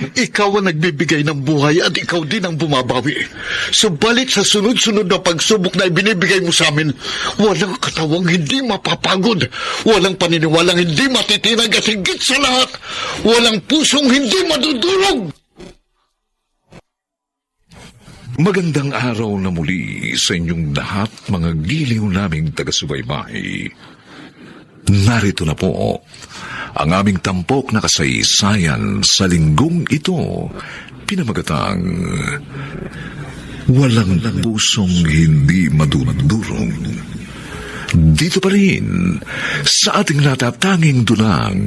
Ikaw ang nagbibigay ng buhay at ikaw din ang bumabawi. Subalit sa sunod-sunod na pagsubok na ibinibigay mo sa amin, walang katawang hindi mapapagod, walang paniniwalang hindi matitinag at higit sa lahat, walang pusong hindi madudurog. Magandang araw na muli sa inyong lahat, mga giliw naming taga-subaybay. Narito na po ang aming tampok na kasaysayan sa linggong ito, pinamagatang Walang Pusong Hindi Madudurog. Dito pa rin sa ating natatanging dunang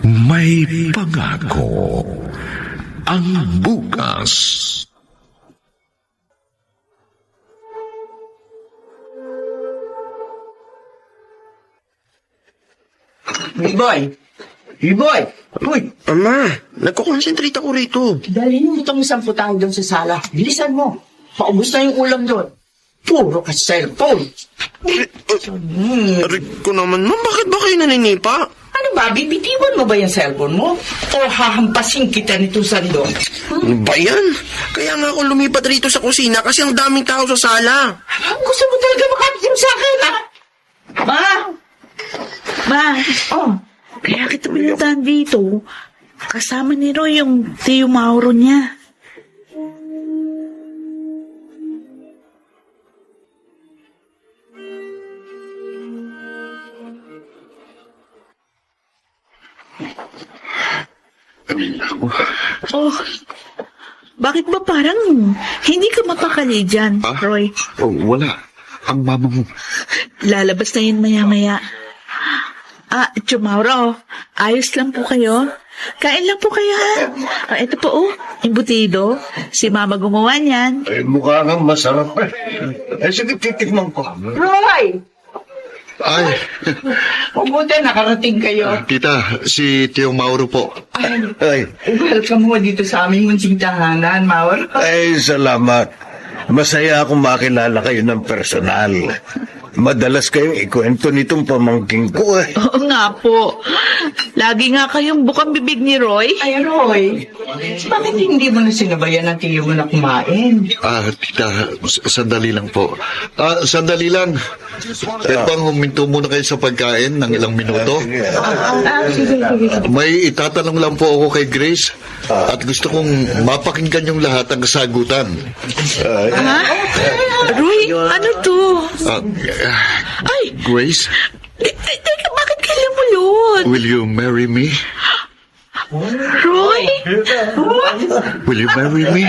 May Pangako ang Bukas. Boy! Boy! Uy! Ama, nagko-concentrate ako rito. Dalhin mo itong isang putang doon sa sala. Bilisan mo. Paubos na yung ulam doon. Puro ka cellphone. Aray ko naman, ma'am, bakit ba kayo naninipa? Ano ba, bibitiwan mo ba yung cellphone mo? O hahampasin kita nito sando? Ano ba yan? Kaya nga ako lumipat rito sa kusina kasi ang daming tao sa sala. Gusto mo talaga makapitim sa akin, ha? Ma! Ma, Oh, kaya kita pinuntahan dito. Kasama ni Roy yung Tio Mauro niya. Oh, bakit ba parang hindi ka mapakali dyan, Roy? Oh, wala. Ang mama mo. Lalabas na yun maya-maya. Tio Mauro, ayos lang po kayo? Kain lang po kayo, ha? Ito po, imbutido. Si Mama gumawa niyan. Mukha nga masarap eh. Sige, titikman ko. Roy! Ay, Mabuti nakarating kayo. tita, si Tio Mauro po. Ay, Welcome mo dito sa aming munting tahanan, Mauro. ay, salamat. Masaya akong makilala kayo ng personal. Madalas kayong ikwento nitong pamangking ko eh. Oo nga po. Lagi nga kayong bukang bibig ni Roy. Ay, Roy, bakit hindi mo na sinabayan ng tiyo mo na kumain? Tita, sandali lang po. Sandali lang. Bang huminto muna kayo sa pagkain ng ilang minuto? Sige. May itatanong lang po ako kay Grace at gusto kong mapakinggan yung lahat ng kasagutan. Ha? Roy, ano to? Ay, Grace, teka, bakit ka lumulod? will you marry me? Roy? Will you marry me?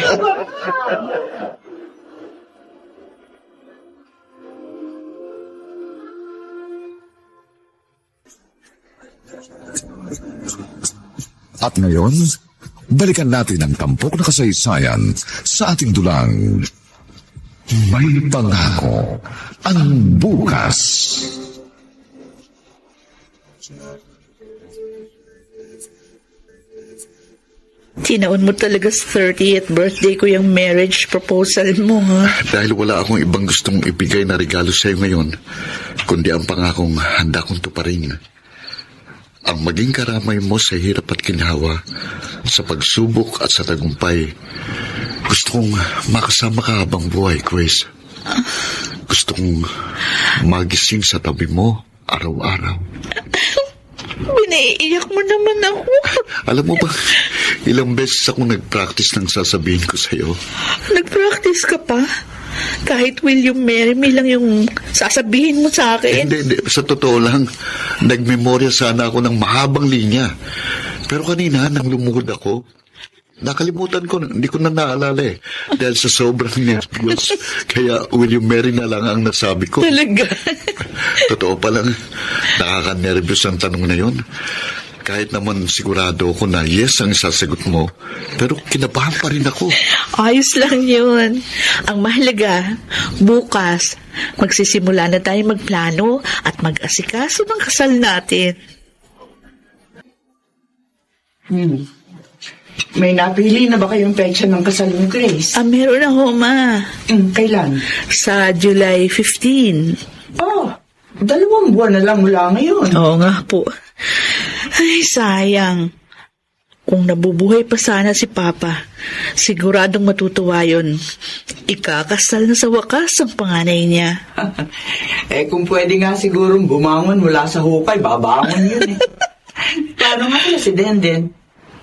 At ngayon, balikan natin ang tampok na kasaysayan sa ating dulang May Pangako ang Bukas. Tinaon mo talaga sa 30th birthday ko yung marriage proposal mo, ha? Dahil wala akong ibang gustong ibigay na regalo sa iyo ngayon, kundi ang pangakong handa kong tuparin. Ang maging karamay mo sa hirap at ginhawa, sa pagsubok at sa tagumpay. Gusto kong makasama ka habang buhay, Grace. Gusto kong magising sa tabi mo araw-araw. Binaiiyak mo naman ako. Alam mo ba, ilang beses akong nag-practice ng sasabihin ko sa iyo. Nag-practice ka pa? Kahit will you marry me lang yung sasabihin mo sa akin. Hindi. Sa totoo lang, nagmemorya sana ako ng mahabang linya. Pero kanina, nang lumuhod ako, nakalimutan ko, hindi ko na naalala eh. Dahil sa sobrang nervyos. Kaya, will you marry na lang ang nasabi ko. Talaga? Totoo pa lang, nakaka-nervyos ang tanong na yon. Kahit naman sigurado ako na yes ang sasagot mo, pero kinabahan pa rin ako. Ayos lang yun. Ang mahalaga, bukas, magsisimula na tayo magplano at mag-asikaso ng kasal natin. May napili na ba kayong petsa ng kasal ni Grace? Meron ako, Ma. Kailan? Sa July 15. Oh, 2 buwan na lang mula ngayon. Oo nga po. Ay, sayang. Kung nabubuhay pa sana si Papa, siguradong matutuwa yun. Ikakasal na sa wakas ang panganay niya. Kung pwede nga sigurong bumangon mula sa hukay, babangon yun eh. Paano nga pala si Denden?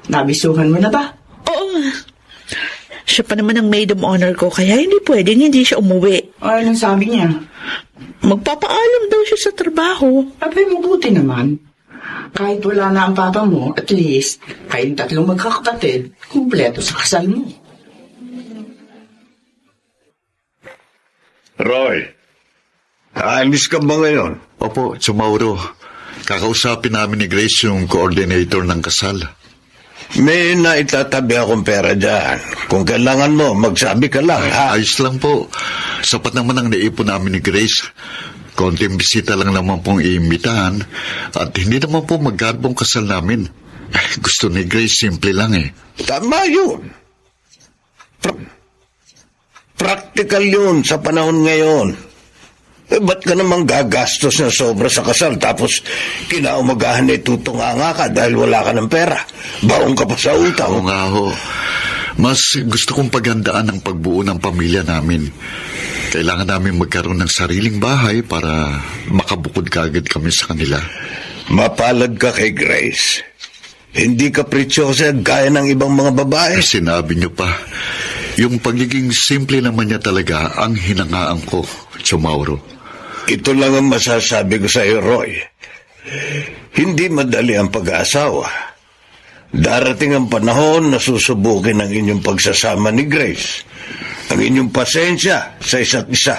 Nabisuhan mo na ba? Oo nga. Siya pa naman ang maid of honor ko, kaya hindi pwedeng hindi siya umuwi. Ay, anong sabi niya? Magpapaalam daw siya sa trabaho. Abay, mabuti naman. Kahit wala na ang papa mo, at least, kayong tatlong magkakapatid, kumpleto sa kasal mo. Roy, aalis ka ba ngayon? Opo, Chumauro. Kakausapin namin ni Grace yung coordinator ng kasal. May naitatabi akong pera dyan. Kung kailangan mo, magsabi ka lang, ha? Ayos lang po. Sapat naman ang naipon namin ni Grace. Konting bisita lang naman pong iimbitahan at hindi naman po magkarbong kasal namin. Gusto ni Grace simple lang eh. Tama yun. Practical yun sa panahon ngayon. Ba't ka naman gagastos na sobra sa kasal tapos kinaumagahan ay tutunganga ka dahil wala ka ng pera? Baong ka pa sa Oo utang. nga ho. Mas gusto kong paghandaan ang pagbuo ng pamilya namin. Kailangan namin magkaroon ng sariling bahay para makabukod kagad kami sa kanila. Mapalad ka kay Grace. Hindi ka pretyosa gaya ng ibang mga babae. Sinabi niyo pa, yung pagiging simple naman niya talaga ang hinangaan ko, Chumauro. Ito lang ang masasabi ko sa iyo, Roy. Hindi madali ang pag-aasawa. Darating ang panahon na susubukin ang inyong pagsasama ni Grace. Ang inyong pasensya sa isa't isa.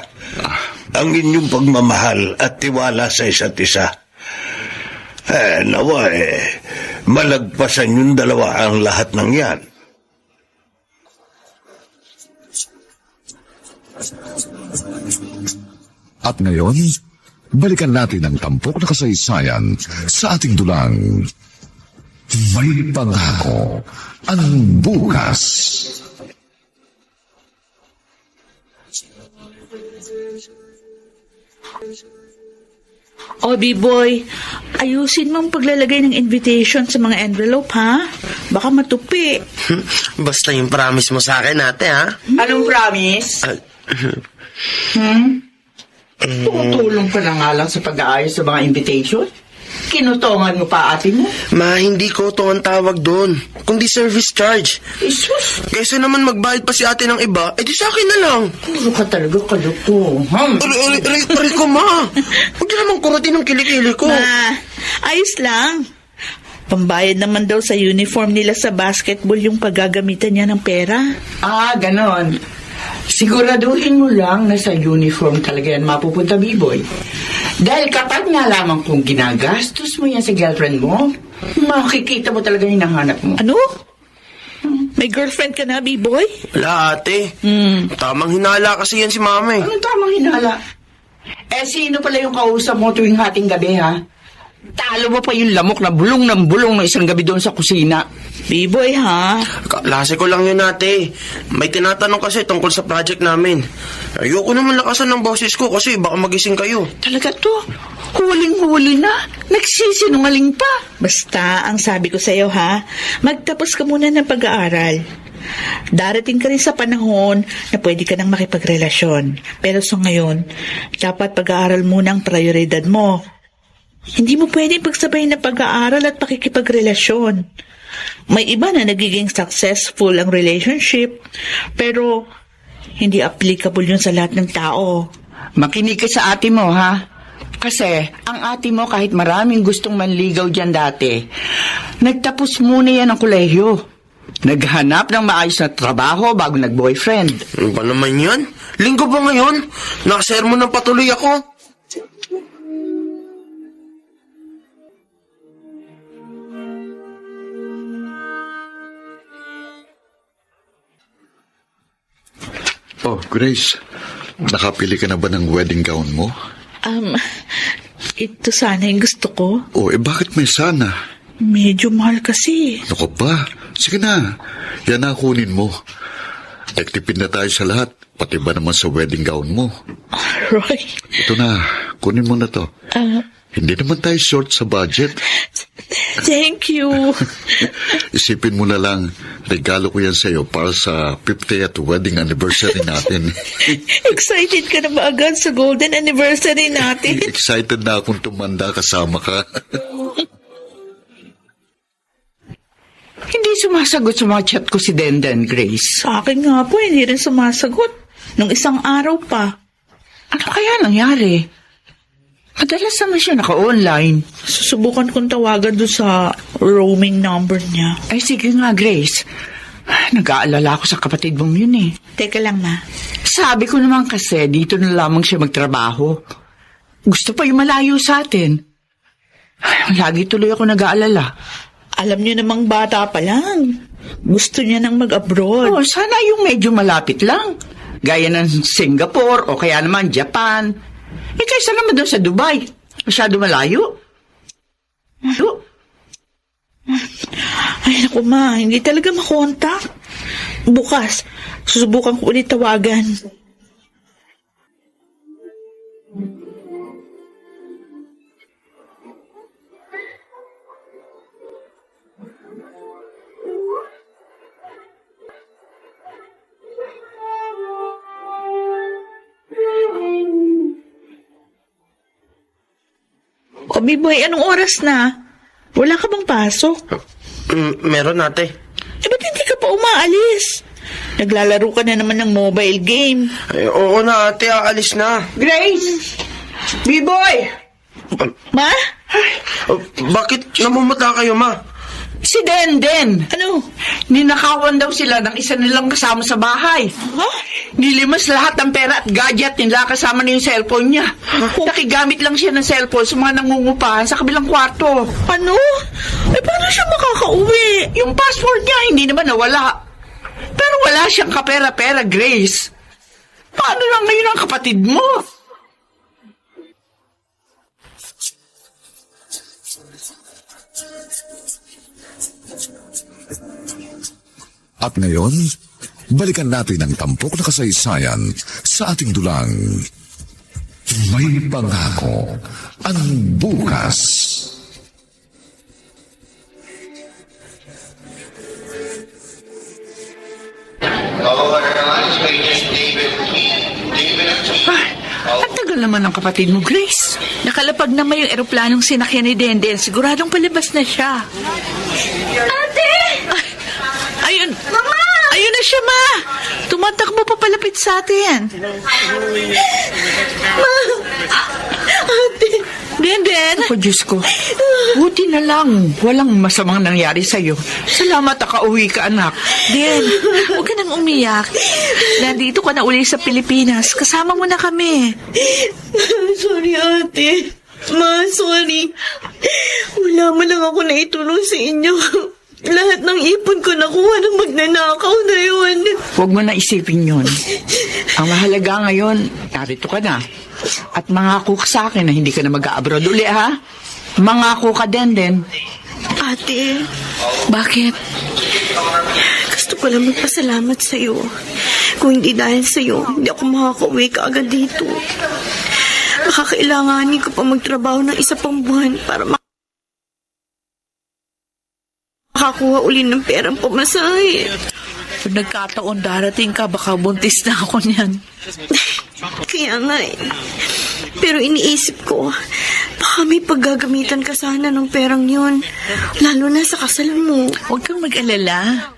Ang inyong pagmamahal at tiwala sa isa't isa. Nawa malagpasan yung dalawa ang lahat ng yan. At ngayon, balikan natin ang tampok na kasaysayan sa ating dulang. May pangako ang bukas. O, B-boy, ayusin mo ang paglalagay ng invitation sa mga envelope, ha? Baka matupi. Basta yung promise mo sa akin, ate, ha? Anong promise? Tumutulong ka na nga lang sa pag-aayos sa mga invitation? Kinutongan mo pa ate mo? Ma, hindi ko ito ang tawag doon, kundi service charge. Isus! Kaysa naman magbayad pa si ate ng iba, edi sa akin na lang. Puro ka talaga kaluto. Aray ko, ma. Huwag niyo naman kurutin ang kilikili ko. Ma, ayos lang. Pambayad naman daw sa uniform nila sa basketball yung paggagamitan niya ng pera. Ah, ganon. Siguraduhin mo lang na sa uniform talaga yan mapupunta, B-boy. Dahil kapag nalaman kong ginagastos mo yan sa girlfriend mo, makikita mo talaga yung nahanap mo. Ano? May girlfriend ka na, B-boy? Wala, ate. Tamang hinala kasi yan si mama eh. Anong tamang hinala? Sino pala yung kausap mo tuwing hating gabi, ha? Talo mo pa yung lamok na bulong ng bulong ng isang gabi doon sa kusina. B-boy, ha? Klase ko lang yun, ate. May tinatanong kasi tungkol sa project namin. Ayoko naman lakasan ng boses ko kasi baka magising kayo. Talaga to? Huling-huli na? Nagsisinungaling pa? Basta, ang sabi ko sa'yo, ha? Magtapos ka muna ng pag-aaral. Darating ka rin sa panahon na pwede ka nang makipagrelasyon. Pero sa ngayon, dapat pag-aaral muna ang prioridad mo. Hindi mo pwede pagsabay na pag-aaral at pakikipagrelasyon. May iba na nagiging successful ang relationship, pero hindi applicable yun sa lahat ng tao. Makinig ka sa ate mo, ha? Kasi, ang ate mo kahit maraming gustong manligaw dyan dati, nagtapos muna yan ng kolehiyo. Naghanap ng maayos na trabaho bago nag-boyfriend. Ano ba naman yan? Linggo ba ngayon? Nakasermon ng patuloy ako. Oh, Grace, nakapili ka na ba ng wedding gown mo? Ito sana yung gusto ko. Oh, bakit may sana? Medyo mahal kasi. Naku pa, sige na, yan na kunin mo. Nagtipid na tayo sa lahat, pati ba naman sa wedding gown mo? Roy, Ito na, kunin mo na to. Hindi naman tayo short sa budget. Thank you. Isipin mo na lang, regalo ko yan sa'yo para sa 50th wedding anniversary natin. Excited ka na ba agad sa golden anniversary natin? Excited na akong tumanda kasama ka. Hindi sumasagot sa mga chat ko si Denden, Grace. Sa akin nga po, hindi rin sumasagot. Nung isang araw pa. Ano kaya nangyari? Madalas naman siya naka-online. Susubukan kong tawagan doon sa roaming number niya. Ay, sige nga, Grace. Nag-aalala ako sa kapatid mong yun eh. Teka lang, ma. Sabi ko naman kasi, dito na lamang siya magtrabaho. Gusto pa yung malayo sa atin. Ay, lagi tuloy ako nag-aalala. Alam niyo namang bata pa lang. Gusto niya nang mag-abroad. Oh, sana yung medyo malapit lang. Gaya ng Singapore o kaya naman Japan. Eh, kaysa naman doon sa Dubai. Masyado malayo. Ay, naku ma, hindi talaga makontak. Bukas, susubukan ko ulit tawagan. O, Biboy, anong oras na? Wala ka bang pasok? Meron ate. Eh, ba't hindi ka pa umaalis? Naglalaro ka na naman ng mobile game. Ay, oo na ate, aalis na. Grace! B-boy! Ma? Bakit namumutla kayo, ma? Si Denden! Ano? Ninakawan daw sila ng isa nilang kasama sa bahay. Ha? Nilimas lahat ng pera at gadget nila kasama na yung cellphone niya. Nakigamit lang siya ng cellphone sa mga nangungupahan sa kabilang kwarto. Ano? Eh, paano siya makakauwi? Yung passport niya hindi naman nawala. Pero wala siyang kapera-pera, Grace. Paano lang ngayon ang kapatid mo? At ngayon, balikan natin ang tampok na kasaysayan sa ating dulang. May pangako ang bukas. Ang tagal naman ng kapatid mo, Grace. Nakalapag naman yung eroplanong sinakyan ni Denden. Siguradong palabas na siya. Ate! Ayun! Mama! Ayun na siya, ma! Tumatakbo pa palapit sa atin. Ate! Denden! Ako, Diyos ko. Buti na lang. Walang masamang nangyari sa'yo. Salamat nakauwi ka, anak. Den, huwag ka nang umiyak. Nandito ka na uli sa Pilipinas. Kasama mo na kami. Sorry, ate. Ma, sorry. Wala man lang ako naitulong sa inyo. Lahat ng ipon ko nakuha ng magnanakaw na yun. Huwag mo na isipin yun. Ang mahalaga ngayon, narito ka na. At mangako ka sa akin na hindi ka na mag-abroad uli, ha? Mangako ka din. Ate, Bakit? gusto ko lang magpasalamat sa'yo. Kung hindi dahil sa'yo, hindi ako makakauwi ka agad dito. Makakailanganin ko pa magtrabaho ng isa pang buwan para makakuha uli ng perang pamasahe. Kung nagkataon darating ka, baka buntis na ako niyan. Kaya nga eh. Pero iniisip ko, baka may paggagamitan ka sana ng perang yun. Lalo na sa kasalan mo. Huwag kang mag-alala.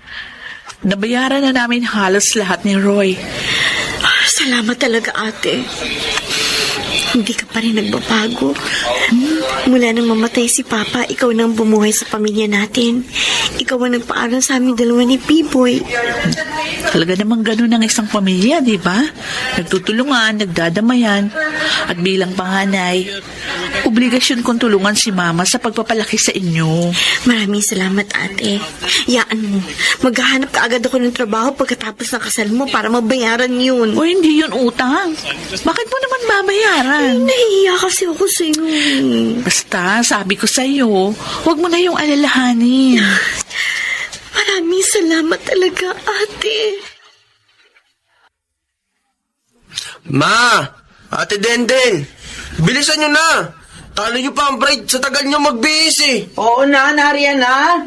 Nabayaran na namin halos lahat ni Roy. Salamat talaga, ate. Hindi ka pa rin nagbabago. Mula nang mamatay si Papa, ikaw nang bumuhay sa pamilya natin. Ikaw ang nagpaaral sa aming dalawa ni P-Boy. Talaga namang ganun ang isang pamilya, di ba? Nagtutulungan, nagdadamayan, at bilang panganay, obligasyon kong tulungan si Mama sa pagpapalaki sa inyo. Maraming salamat, ate. Yaan mo, maghahanap ka agad ako ng trabaho pagkatapos ng kasal mo para mabayaran yun. O hindi yun utang. Bakit mo naman babayaran? Nahihiya kasi ako sa'yo. Basta, sabi ko sa'yo, huwag mo na yung alalahanin. Maraming salamat talaga, ate. Ma! Ate Denden! Bilisan nyo na! Talo niyo pa ang bride sa tagal niyo magbihis eh. Oo na, nariyan na.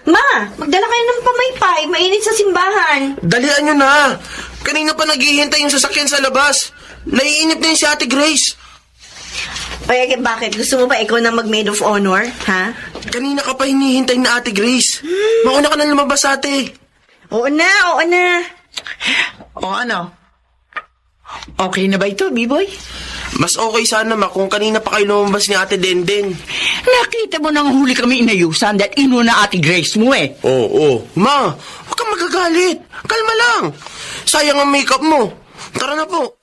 Ma, magdala kayo ng pamaypay. Mainit sa simbahan. Dalian niyo na. Kanina pa naghihintay yung sasakyan sa labas. Naiinip na yun si Ate Grace. Ay, bakit? Gusto mo ba ikaw na mag-maid of honor? Ha? Kanina ka pa hinihintay na Ate Grace. Mauna ka na lumabas, ate. Oo na, oo na. O ano? Okay na ba ito, B-boy? Mas okay sana, ma, kung kanina pa kayo lumabas ni Ate Denden. Nakita mo nang huli kami inayusan dahil inuna Ate Grace mo eh. Oo. Ma, huwag kang magagalit. Kalma lang. Sayang ang makeup mo. Tara na po.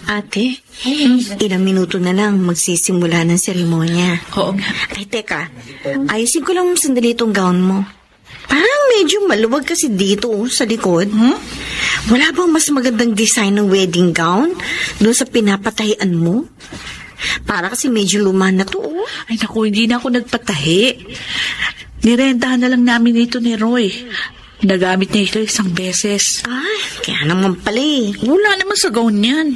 Ate, ilang minuto na lang magsisimula ng seremonya. Oo nga. Ay, teka. Ayusin ko lang sandali itong gown mo. Parang medyo maluwag kasi dito sa likod. Wala bang mas magandang design ng wedding gown doon sa pinapatahian mo? Para kasi medyo luma na to. Ay naku, hindi na ako nagpatahi. Nirentahan na lang namin ito ni Roy. Nagamit niya ito isang beses. Ay, kaya naman pala eh. Wala naman sa gown yan.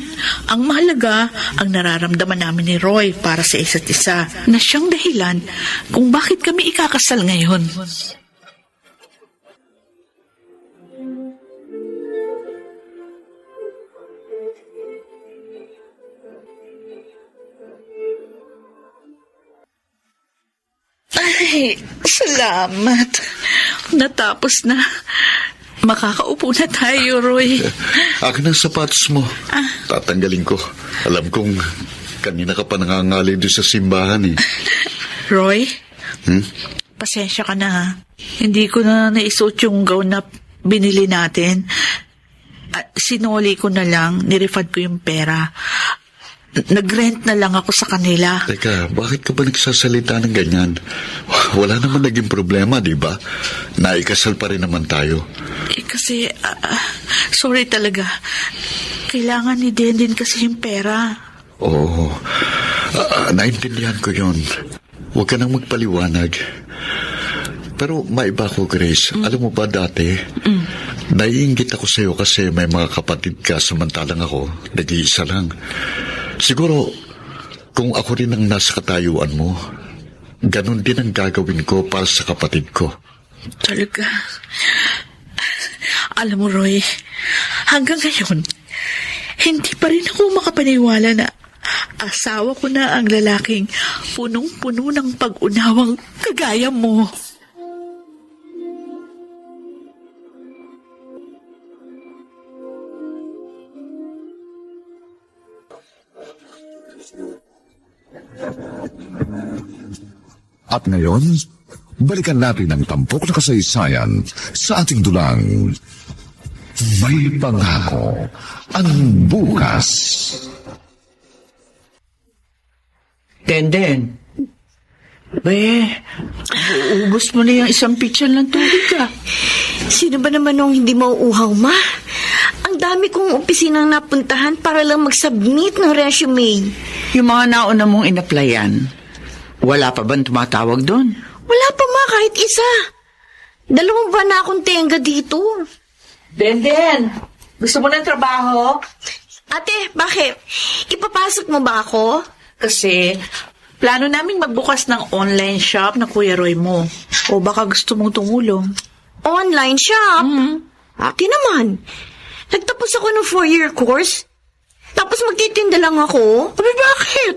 Ang mahalaga, ang nararamdaman namin ni Roy para sa isa't isa na siyang dahilan kung bakit kami ikakasal ngayon. Ay, salamat. Natapos na. Makakaupo na tayo, Roy. Akin ang sapatos mo. Tatanggalin ko. Alam kong kanina ka pa nangangali doon sa simbahan eh. Roy, pasensya ka na ha. Hindi ko na naisuot yung gown na binili natin. Sinoli ko na lang, nirefund ko yung pera. Nag-rent na lang ako sa kanila. Teka, bakit ka ba nagsasalita ng ganyan? Wala naman naging problema, di ba? Naikasal pa rin naman tayo. Kasi, sorry talaga. Kailangan ni Denden kasi yung pera. Oo, naintindihan ko yon. Huwag ka nang magpaliwanag. Pero maiba ko, Grace. Alam mo ba dati, naiinggit ako sa'yo kasi may mga kapatid ka samantalang ako, nag-iisa lang. Siguro, kung ako rin ang nasa katayuan mo, ganun din ang gagawin ko para sa kapatid ko. Talaga. Alam mo, Roy, hanggang ngayon, hindi pa rin ako makapaniwala na asawa ko na ang lalaking punong-puno ng pag-unawang kagaya mo. At ngayon, balikan natin ang tampok na kasaysayan sa ating dulang May Pangako ang Bukas. Denden. Ubus mo na yung isang pitsan ng tubig ka. Sino ba naman nung hindi mauuhaw, ma? Ang dami kong opisinang napuntahan para lang mag-submit ng resume. Yung mga nauna mong inaplayan, wala pa bang tumatawag doon? Wala pa, ma, kahit isa. 2 buwan na akong tenga dito. Denden, gusto mo ng trabaho? Ate, bakit? Ipapasok mo ba ako? Kasi, plano namin magbukas ng online shop na Kuya Roy mo. O baka gusto mong tumulong. Online shop? Ate naman. Nagtapos ako ng 4-year course. Tapos magtitinda lang ako. Abi, bakit?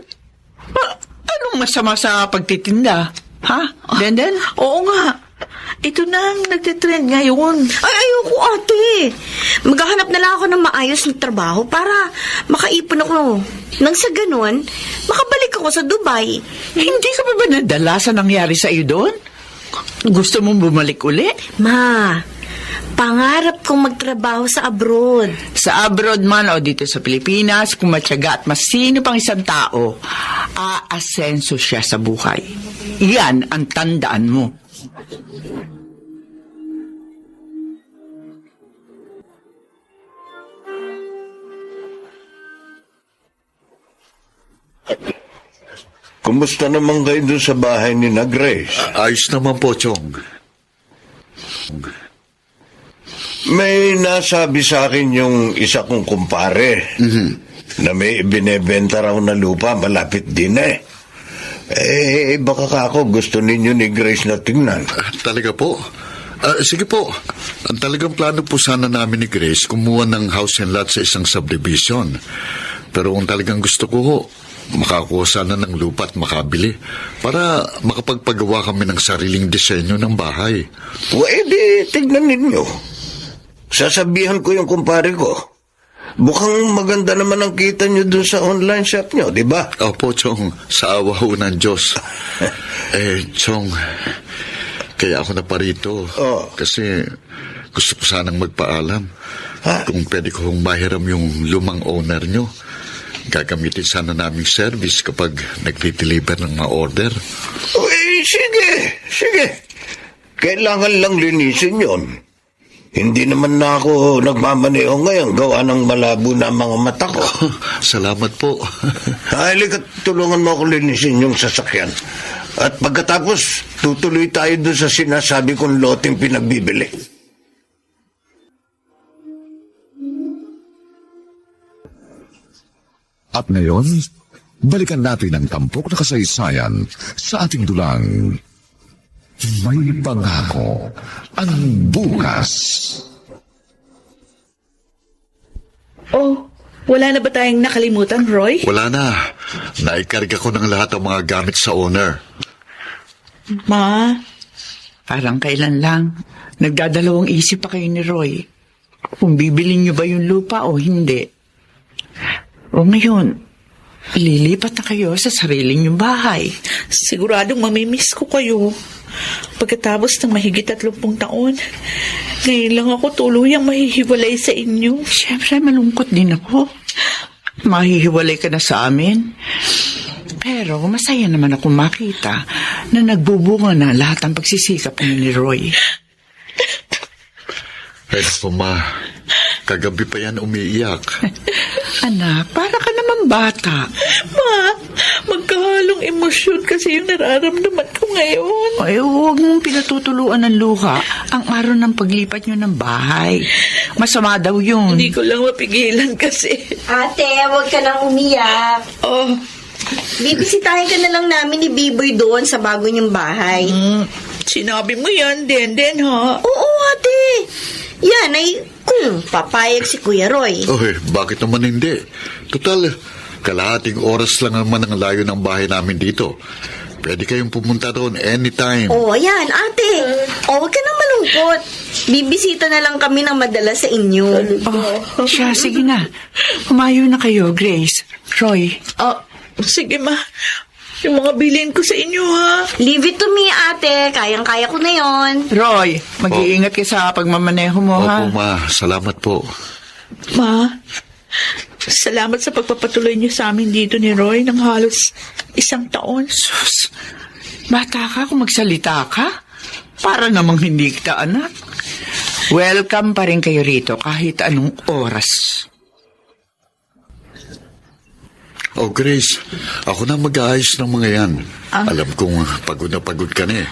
Anong masama sa pagtitinda? Ha? Denden? Oo nga. Ito na ang nagtitrend ngayon. Ay, ayoko, ate. Maghahanap na lang ako ng maayos na trabaho para makaipon ako. Nang sa ganun, makabalik ako sa Dubai. Hindi ka pa ba nadala sa nangyari sa iyo doon? Gusto mong bumalik uli? Ma, pangarap kong magtrabaho sa abroad. Sa abroad man o dito sa Pilipinas, kung matyaga at masino pang isang tao, aasenso siya sa buhay. Iyan ang tandaan mo. Kumusta naman kayo doon sa bahay ni na Grace? Ayos naman po, Chong. May nasabi sa akin yung isa kong kumpare na may binebenta raw na lupa malapit din eh. Baka kako gusto ninyo ni Grace na tingnan. Talaga po? Sige po. Ang talagang plano po sana namin ni Grace, kumuha ng house and lot sa isang subdivision. Pero kung talagang gusto ko ho, makakuha sana ng lupa at makabili para makapagpagawa kami ng sariling disenyo ng bahay. Di tignan ninyo. Sasabihan ko yung kumpare ko. Mukhang maganda naman ang kita nyo dun sa online shop nyo, di ba? Opo, Chong. Sa awa ho ng Diyos. Chong, kaya ako na parito. Oh. Kasi gusto ko sanang magpaalam. Ha? Kung pwede ko hong mahiram yung lumang owner nyo. Gagamitin sana naming service kapag nag-deliver ng mga order. Sige. Kailangan lang linisin yon. Hindi naman na ako nagmamaneho ngayon gawa ng malabo na mga mata ko. Salamat po. Halika, tulungan mo ako linisin yung sasakyan. At pagkatapos, tutuloy tayo dun sa sinasabi kong loteng pinagbibili. At ngayon, balikan natin ang tampok na kasaysayan sa ating dulang. May pangako ang bukas. Oh, wala na ba tayong nakalimutan, Roy? Wala na. Naikarga ko ng lahat ng mga gamit sa owner. Ma, Parang kailan lang. Nagdadalawang isip pa kayo ni Roy. Kung bibilin niyo ba yung lupa o hindi. O ngayon, lilipat na kayo sa sarili niyong bahay. siguradong mamimiss ko kayo. Pagkatapos ng mahigit 30 taon, ngayon lang ako tuluyang mahihiwalay sa inyo. Siyempre, malungkot din ako. Mahihiwalay ka na sa amin. Pero masaya naman ako makita na nagbubunga na lahat ng pagsisikap niyo ni Roy. Ay, naku, Ma. Kagabi pa yan umiiyak. Anak, para ka naman bata. Ma, magkahalong emosyon kasi yung nararamdaman ko ngayon. Ay, huwag mong pinatutuluan ng luha ang araw ng paglipat niyo ng bahay. Masama daw yun. Hindi ko lang mapigilan kasi. Ate, huwag ka nang umiyak. Oh, Bibisitahin ka na lang namin ni Biboy doon sa bago niyong bahay. sinabi mo yan, Den, ha? Oo, ate. Yan ay kung papayag si Kuya Roy. Oy, bakit naman hindi? Total, kalahating oras lang naman ang layo ng bahay namin dito. Pwede kayong pumunta doon anytime. Oo, yan, ate. O, huwag ka nang malungkot. Bibisita na lang kami ng madalas sa inyo. Oh, siya, sige na. Humayo na kayo, Grace. Roy. Sige, ma. Yung mga bilhin ko sa inyo, ha? Leave it to me, ate. Kayang-kaya ko na yon. Roy, mag-iingat ka sa pagmamaneho mo, ha? Opo, Ma. Salamat po. Ma, salamat sa pagpapatuloy niyo sa amin dito ni Roy ng halos 1 taon. Sus, bata ka kung magsalita ka? Para namang hindi kita anak. Welcome pa rin kayo rito kahit anong oras. Oh, Grace, ako na mag-aayos ng mga yan. Alam kong pagod ka na eh.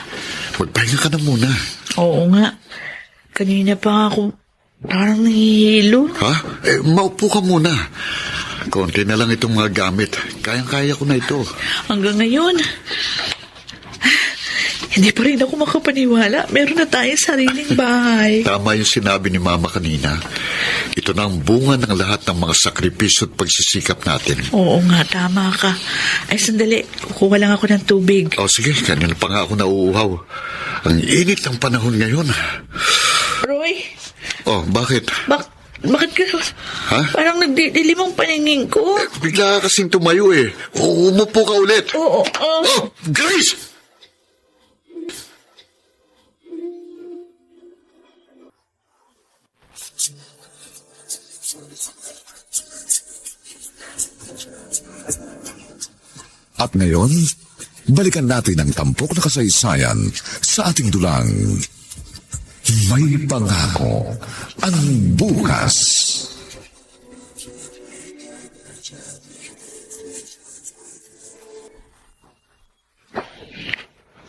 Magpahinga ka na muna. Oo nga. Kanina pa ako parang nahihilo. Ha? Maupo ka muna. Konti na lang itong mga gamit. Kayang-kaya ko na ito. Hanggang ngayon, hindi pa rin ako makapaniwala. Meron na tayong sariling bahay. Tama yung sinabi ni Mama kanina. Ito na ang bunga ng lahat ng mga sakripisyo at pagsisikap natin. Oo nga, tama ka. Ay, sandali. Kukuha lang ako ng tubig. O sige, kanina pa nga ako nauuhaw. Ang init ng panahon ngayon. Roy, Oh, bakit? bakit ka? Ha? Parang nagdidilim ang paningin ko. Bigla kasing tumayo eh. Umupo ka ulit. Oo. Oh, Grace! At ngayon, balikan natin ang tampok na kasaysayan sa ating dulang. May pangako ang bukas.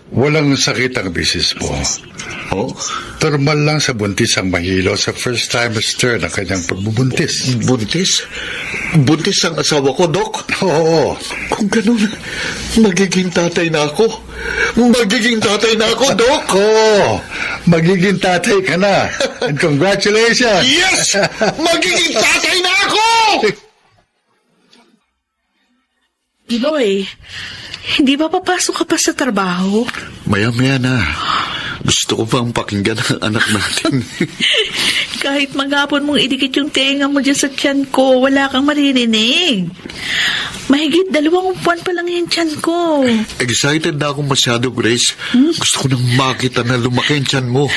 Walang sakit ang bisis mo. Oh, Normal lang sa buntis ang mahilo sa first trimester ng kanyang pagbubuntis. buntis? Buntis ang asawa ko, Dok? Oo. Kung ganun, magiging tatay na ako. Magiging tatay na ako, Dok! Oo. Magiging tatay ka na. And congratulations! Yes! Magiging tatay na ako! Boy, hindi ba papasok ka pa sa trabaho? Maya-maya na. Gusto ko pang pakinggan ang anak natin. Kahit maghapon mong idikit yung tenga mo dyan sa tiyan ko, wala kang maririnig. Mahigit 2 buwan pa lang yung tiyan ko. Excited na ako masyado, Grace. Gusto ko nang makita na lumaki ang tiyan mo.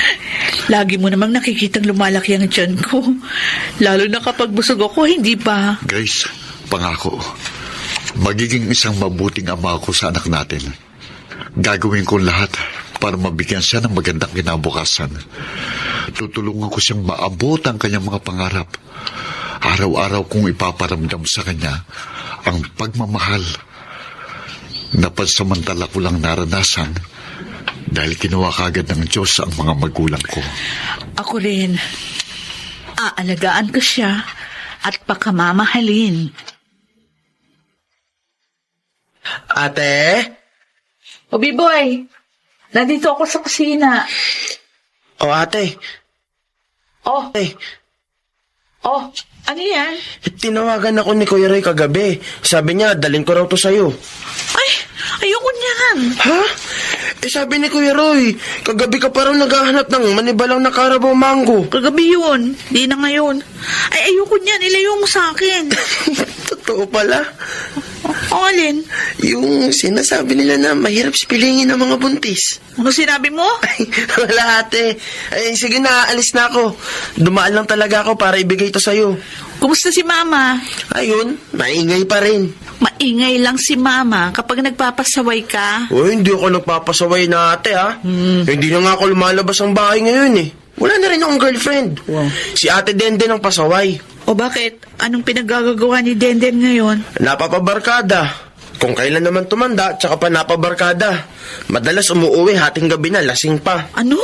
Lagi mo namang nakikitang lumalaki ang tiyan ko. Lalo na kapag busog ako, hindi ba? Grace, pangako. Magiging isang mabuting ama ako sa anak natin. Gagawin ko lahat para mabigyan siya ng magandang kinabukasan. Tutulungan ko siyang maabot ang kanyang mga pangarap. Araw-araw kong ipaparamdam sa kanya ang pagmamahal na pansamantala ko lang naranasan dahil ginawa kagad ng Diyos ang mga magulang ko. Ako rin. Aalagaan ko siya at pakamamahalin. Ate? O, B-boy, nandito ako sa kusina. O ate? Oh, Eh, ano yan? tinawagan ako ni Kuya Roy kagabi. Sabi niya, dalhin ko raw to sa'yo. Ay, ayoko niyan. Ha? Sabi ni Kuya Roy, kagabi ka pa raw naghahanap ng manibalang na Carabao mango. Kagabi yun, di na ngayon. Ay, ayoko niyan, ilayo mo sa akin. Totoo pala. O, alin? Yung sinasabi nila na mahirap spilingin ng mga buntis. Ano sinabi mo? Ay, wala ate. Ay, sige na, alis na ako. Dumaan lang talaga ako para ibigay to sa'yo. Kumusta si Mama? Ayun, maingay pa rin. Maingay lang si Mama kapag nagpapasaway ka. O, hindi ako nagpapasaway na ate ha. Hindi na nga ako lumalabas ang bahay ngayon eh. Wala na rin akong girlfriend. Si ate Denden ang pasaway. O bakit? Anong pinaggagawa ni Denden ngayon? Napapabarkada. Kung kailan naman tumanda, tsaka pa napabarkada. Madalas umuwi hating gabi na, lasing pa. Ano?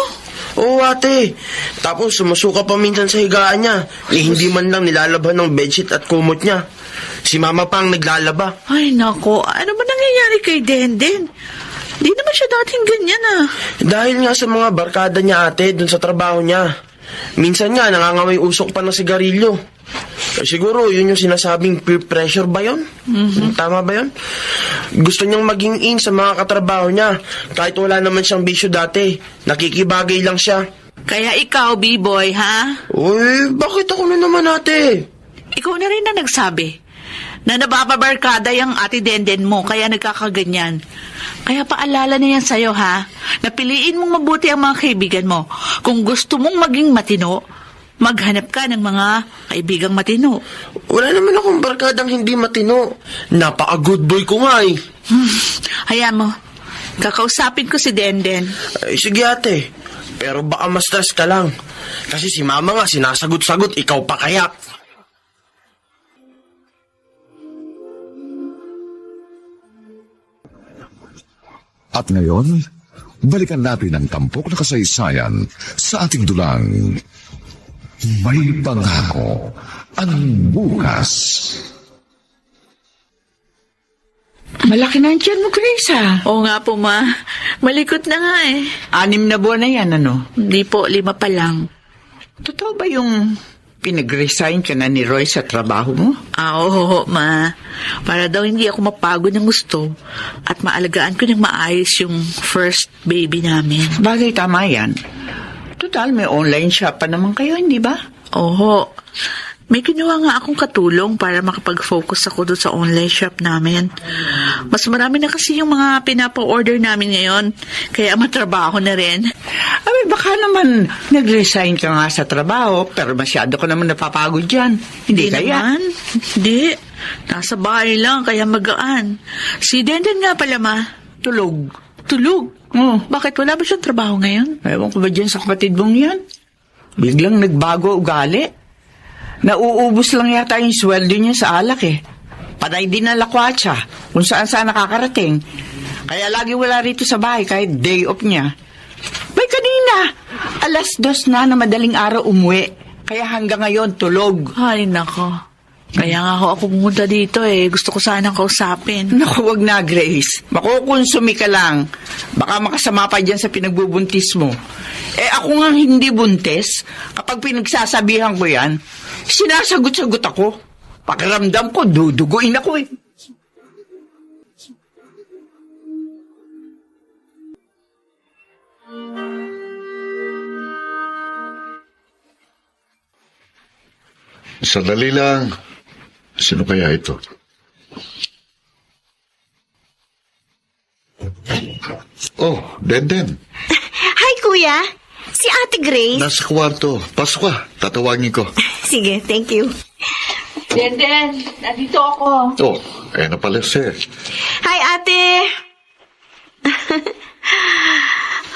Oo ate. Tapos sumusuka pa minsan sa higaan niya. Hindi man lang nilalabhan ng bedsheet at kumot niya. Si mama pa ang naglalaba. Ay, nako. Ano ba nangyayari kay Denden? Di naman siya dating ganyan ah. Dahil nga sa mga barkada niya ate dun sa trabaho niya. Minsan nga nangangamay usok pa ng sigarilyo. Siguro yun yung sinasabing peer pressure ba yun? Tama ba yun? Gusto niyang maging in sa mga katrabaho niya. Kahit wala naman siyang bisyo dati. Nakikibagay lang siya. Kaya ikaw, B-boy, ha? Uy, bakit ako na naman ate? Ikaw na rin na nagsabi na nabababarkada yung ate Denden mo, kaya nagkakaganyan. Kaya paalala na yan sa'yo, ha? Napiliin mong mabuti ang mga kaibigan mo. Kung gusto mong maging matino, maghanap ka ng mga kaibigang matino. Wala naman akong barkadang hindi matino. Napaka-good boy ko nga eh. Hayaan mo, kakausapin ko si Denden. Ay, sige ate. Pero baka ma-stress ka lang. Kasi si mama nga sinasagot-sagot, ikaw pa kaya. At ngayon, balikan natin ang tampok na kasaysayan sa ating dulang May Pangako ang Bukas. Malaki na ang tiyan mo, Grace, ha? Oo nga po, Ma. Malikot na nga eh. 6 na buwan na yan, ano? Hindi po, 5 pa lang. Totoo ba yung pinag-resign ka na ni Roy sa trabaho mo? Oo, Ma. Para daw hindi ako mapagod ng gusto at maalagaan ko ng maayos yung first baby namin. Bagay, tama yan. Total, may online shop pa naman kayo, hindi ba? Oo. May kinuha nga akong katulong para makapag-focus ako doon sa online shop namin. Mas marami na kasi yung mga pinapa-order namin ngayon, kaya matrabaho na rin. Abi, baka naman nag-resign ka nga sa trabaho, pero masyado ka naman napapagod dyan. Hindi kaya? Naman. Hindi. Nasa bahay lang, kaya magaan. Si Denden nga pala, Ma. Tulog. Tulog. Oh. Bakit wala ba siyang trabaho ngayon? Ewan ko ba dyan sa kapatid mong yan? Biglang nagbago ugali. Nauubos lang yata yung sweldo niya sa alak eh. Panay din ang lakwatsa kung saan nakakarating. Kaya lagi wala rito sa bahay kahit day off niya. May kanina na. 2:00 na madaling araw umuwi. Kaya hanggang ngayon tulog. Ay, nako. Kaya nga ako pumunta dito eh. Gusto ko sanang kausapin. Naku, wag na, Grace. Makukonsumi ka lang. Baka makasama pa dyan sa pinagbubuntis mo. Ako nga hindi buntis. Kapag pinagsasabihan ko yan, sinasagot-sagot ako. Pakiramdam ko, duduguin ako eh. Sandali lang. Sino kaya ito? Oh, Denden. Hi, Kuya. Si Ate Grace. Nasa kwarto. Pasok ka. Tatawagin ko. Sige, thank you. Denden, nandito ako. Oh, na pala siya. Hi, Ate.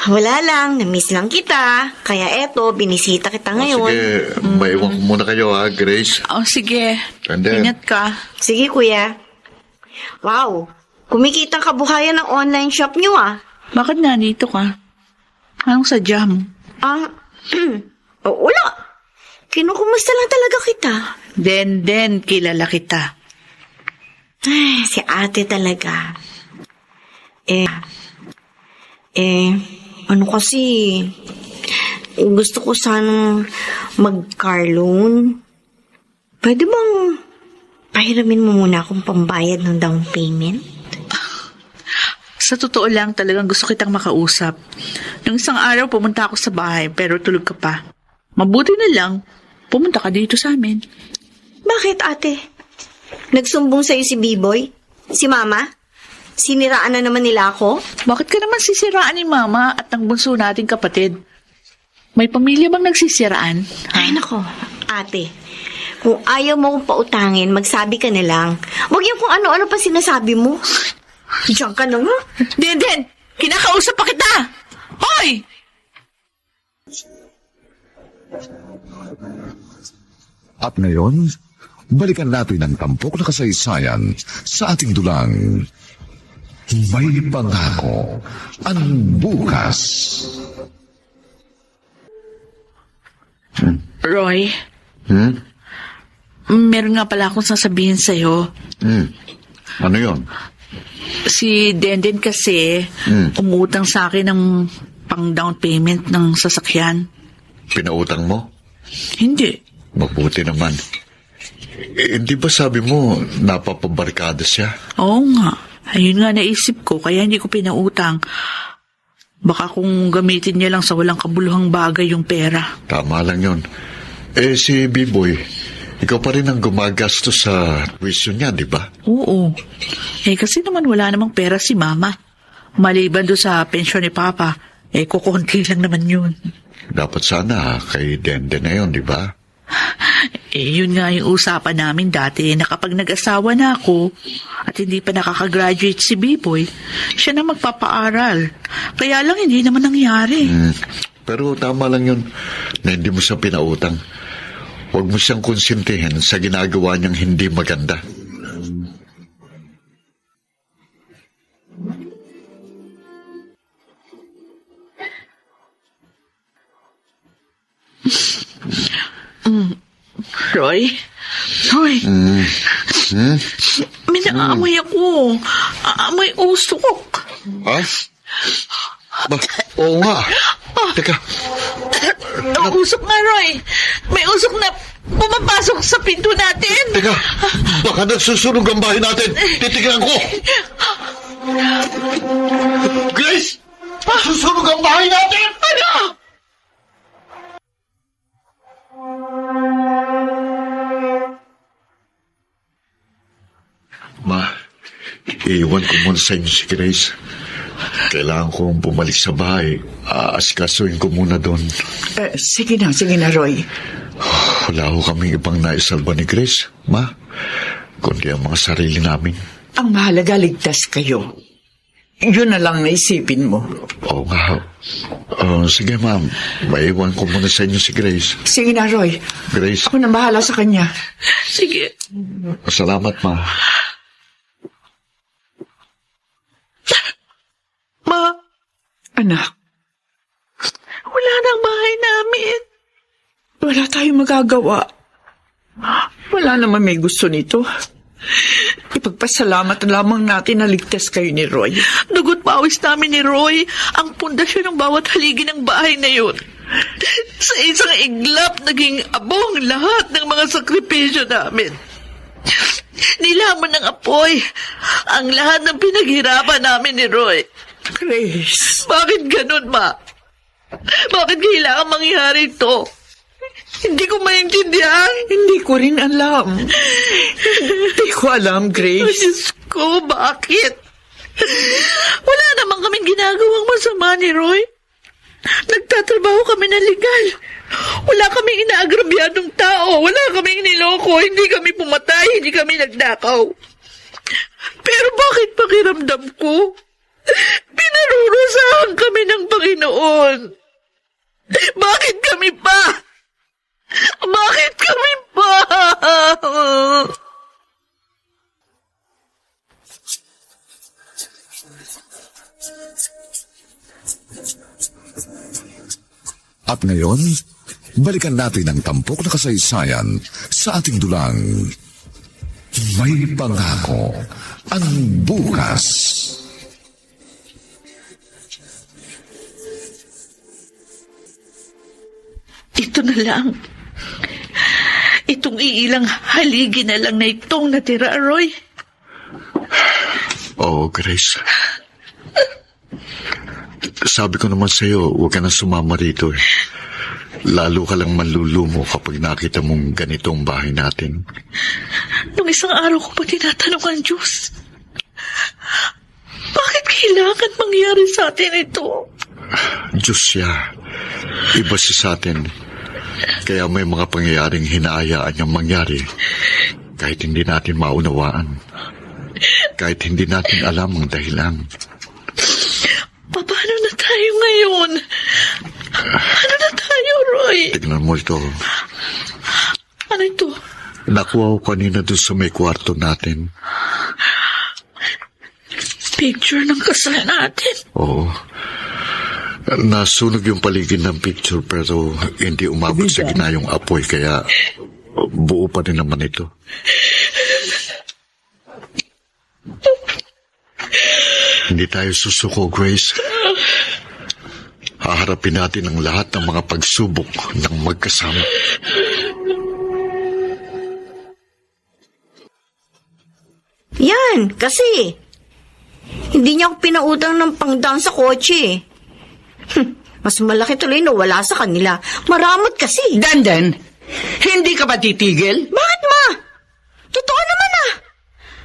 Wala lang, namiss lang kita. Kaya eto, binisita kita ngayon. Sige, maiwan ko muna kayo ha, Grace. Oh, sige. And then? Ingat ka. Sige, Kuya. Wow, kumikita ang kabuhayan ng online shop niyo ah. Bakit nandito ka? Anong sadya mo? Wala. Kinukumusta lang talaga kita. Denden, kilala kita. Ay, si ate talaga. Ano kasi, gusto ko sanang mag-car loan. Pwede bang pahiramin mo muna akong pambayad ng down payment? Sa totoo lang, talagang gusto kitang makausap. Nung isang araw, pumunta ako sa bahay, pero tulog ka pa. Mabuti na lang, pumunta ka dito sa amin. Bakit, ate? Nagsumbong sa'yo si B-Boy? Si Mama? Siniraan na naman nila ako? Bakit ka naman sisiraan ni Mama at ng bunso nating kapatid? May pamilya bang nagsisiraan? Ay, nako, ate. Kung ayaw mo kong pautangin, magsabi ka na lang. Huwag yung kung ano-ano pa sinasabi mo. Diyan ka na nga. Denden, kinakausap pa kita! Hoy! At ngayon, balikan natin ang tampok na kasaysayan sa ating dulang May Pangako ang Bukas. Roy, meron nga pala akong sasabihin sa'yo. Ano yon? Si Denden kasi umutang sa akin ng pang-down payment ng sasakyan. Pinautang mo? Hindi. Mabuti naman. Hindi ba sabi mo napapabarkada siya? Oo nga. Ayun nga naisip ko, kaya hindi ko pinautang. Baka kung gamitin niya lang sa walang kabuluhang bagay yung pera. Tama lang yon. Si B-Boy, ikaw pa rin ang gumagastos sa tuition niya, di ba? Oo. Kasi naman wala namang pera si Mama. Maliban doon sa pensyon ni Papa, kukunti lang naman yun. Dapat sana kay Denden na yun, di ba? Yun nga yung usapan namin dati na kapag nag-asawa na ako at hindi pa nakakagraduate si B-Boy, siya na magpapaaral. Kaya lang hindi naman nangyari. Pero tama lang yun na hindi mo siya pinautang. Huwag mo siyang konsintihin sa ginagawa niyang hindi maganda. Roy? Roy? May naamoy ako. Amoy usok. Ha? Oo nga. Teka. Usok nga, Roy. May usok na pumapasok sa pinto natin. Teka. Baka nagsusunog ang bahay natin. Titignan ko. Grace! Susunog ang bahay natin! Ano? Ma, iiwan ko muna sa inyo si Grace. Kailangan kong bumalik sa bahay. Aasikasuhin ko muna doon. Sige na, Roy. Wala ho kaming ibang naisalba ni Grace, Ma. Kundi ang mga sarili namin. Ang mahalaga, ligtas kayo. Yun na lang naisipin mo. Oo nga ho. Sige, ma'am. Maiwan ko muna sa inyo si Grace. Sige na, Roy. Grace, Ako na bahala sa kanya. Sige. salamat, Ma. Ma, Anak, wala tayong magagawa? Wala naman may gusto nito. Ipagpasalamat lamang natin na ligtas kayo ni Roy. Dugot pawis namin ni Roy ang pundasyon ng bawat haligi ng bahay na yun. Sa isang iglap, naging abong lahat ng mga sakripisyo namin. Nilaman ng apoy ang lahat ng pinaghirapan namin ni Roy. Grace, Bakit ganun, Ma? Bakit kailangan mangyari ito? Hindi ko maintindihan. hindi ko rin alam. Hindi ko alam, Grace. Diyos ko, bakit? Wala naman kaming ginagawang masama ni Roy. Nagtatrabaho kami na legal. Wala kaming inaagrabyadong tao. Wala kaming niloko. Hindi kami pumatay. Hindi kami nagdakaw. Pero bakit pakiramdam ko? Pinarurusahan kami ng Panginoon. Bakit kami pa? Bakit kami pa? At ngayon, balikan natin ang tampok na kasaysayan sa ating dulang. May pangako ang bukas. Ito na lang. Itong iilang haligi na lang na itong natira, Roy. Oo, Grace. Sabi ko naman sa'yo, huwag ka na sumama rito eh. Lalo ka lang manlulumo kapag nakita mong ganitong bahay natin. Nung isang araw ko pa tinatanong ang Diyos, bakit kailangan mangyari sa atin ito? Diyos siya. Iba siya sa atin. Kaya may mga pangyayaring hinahayaan niyang mangyari kahit hindi natin maunawaan. Kahit hindi natin alam ang dahilan. Paano na tayo ngayon? Ano na tayo, Roy? Tignan mo ito. Ano ito? Nakuha ko kanina doon sa may kwarto natin. Picture ng kasal natin. Oo. Nasunog yung paligid ng picture pero hindi umabot sa ginayong apoy kaya buo pa rin naman ito. Hindi tayo susuko, Grace. Haharapin natin ang lahat ng mga pagsubok ng magkasama. Yan, kasi hindi niya ako pinautang ng pangdaan sa kotse. Mas malaki tuloy na wala sa kanila. Maramot kasi. Dandan, hindi ka ba titigil? Bakit, Ma? Totoo naman ah.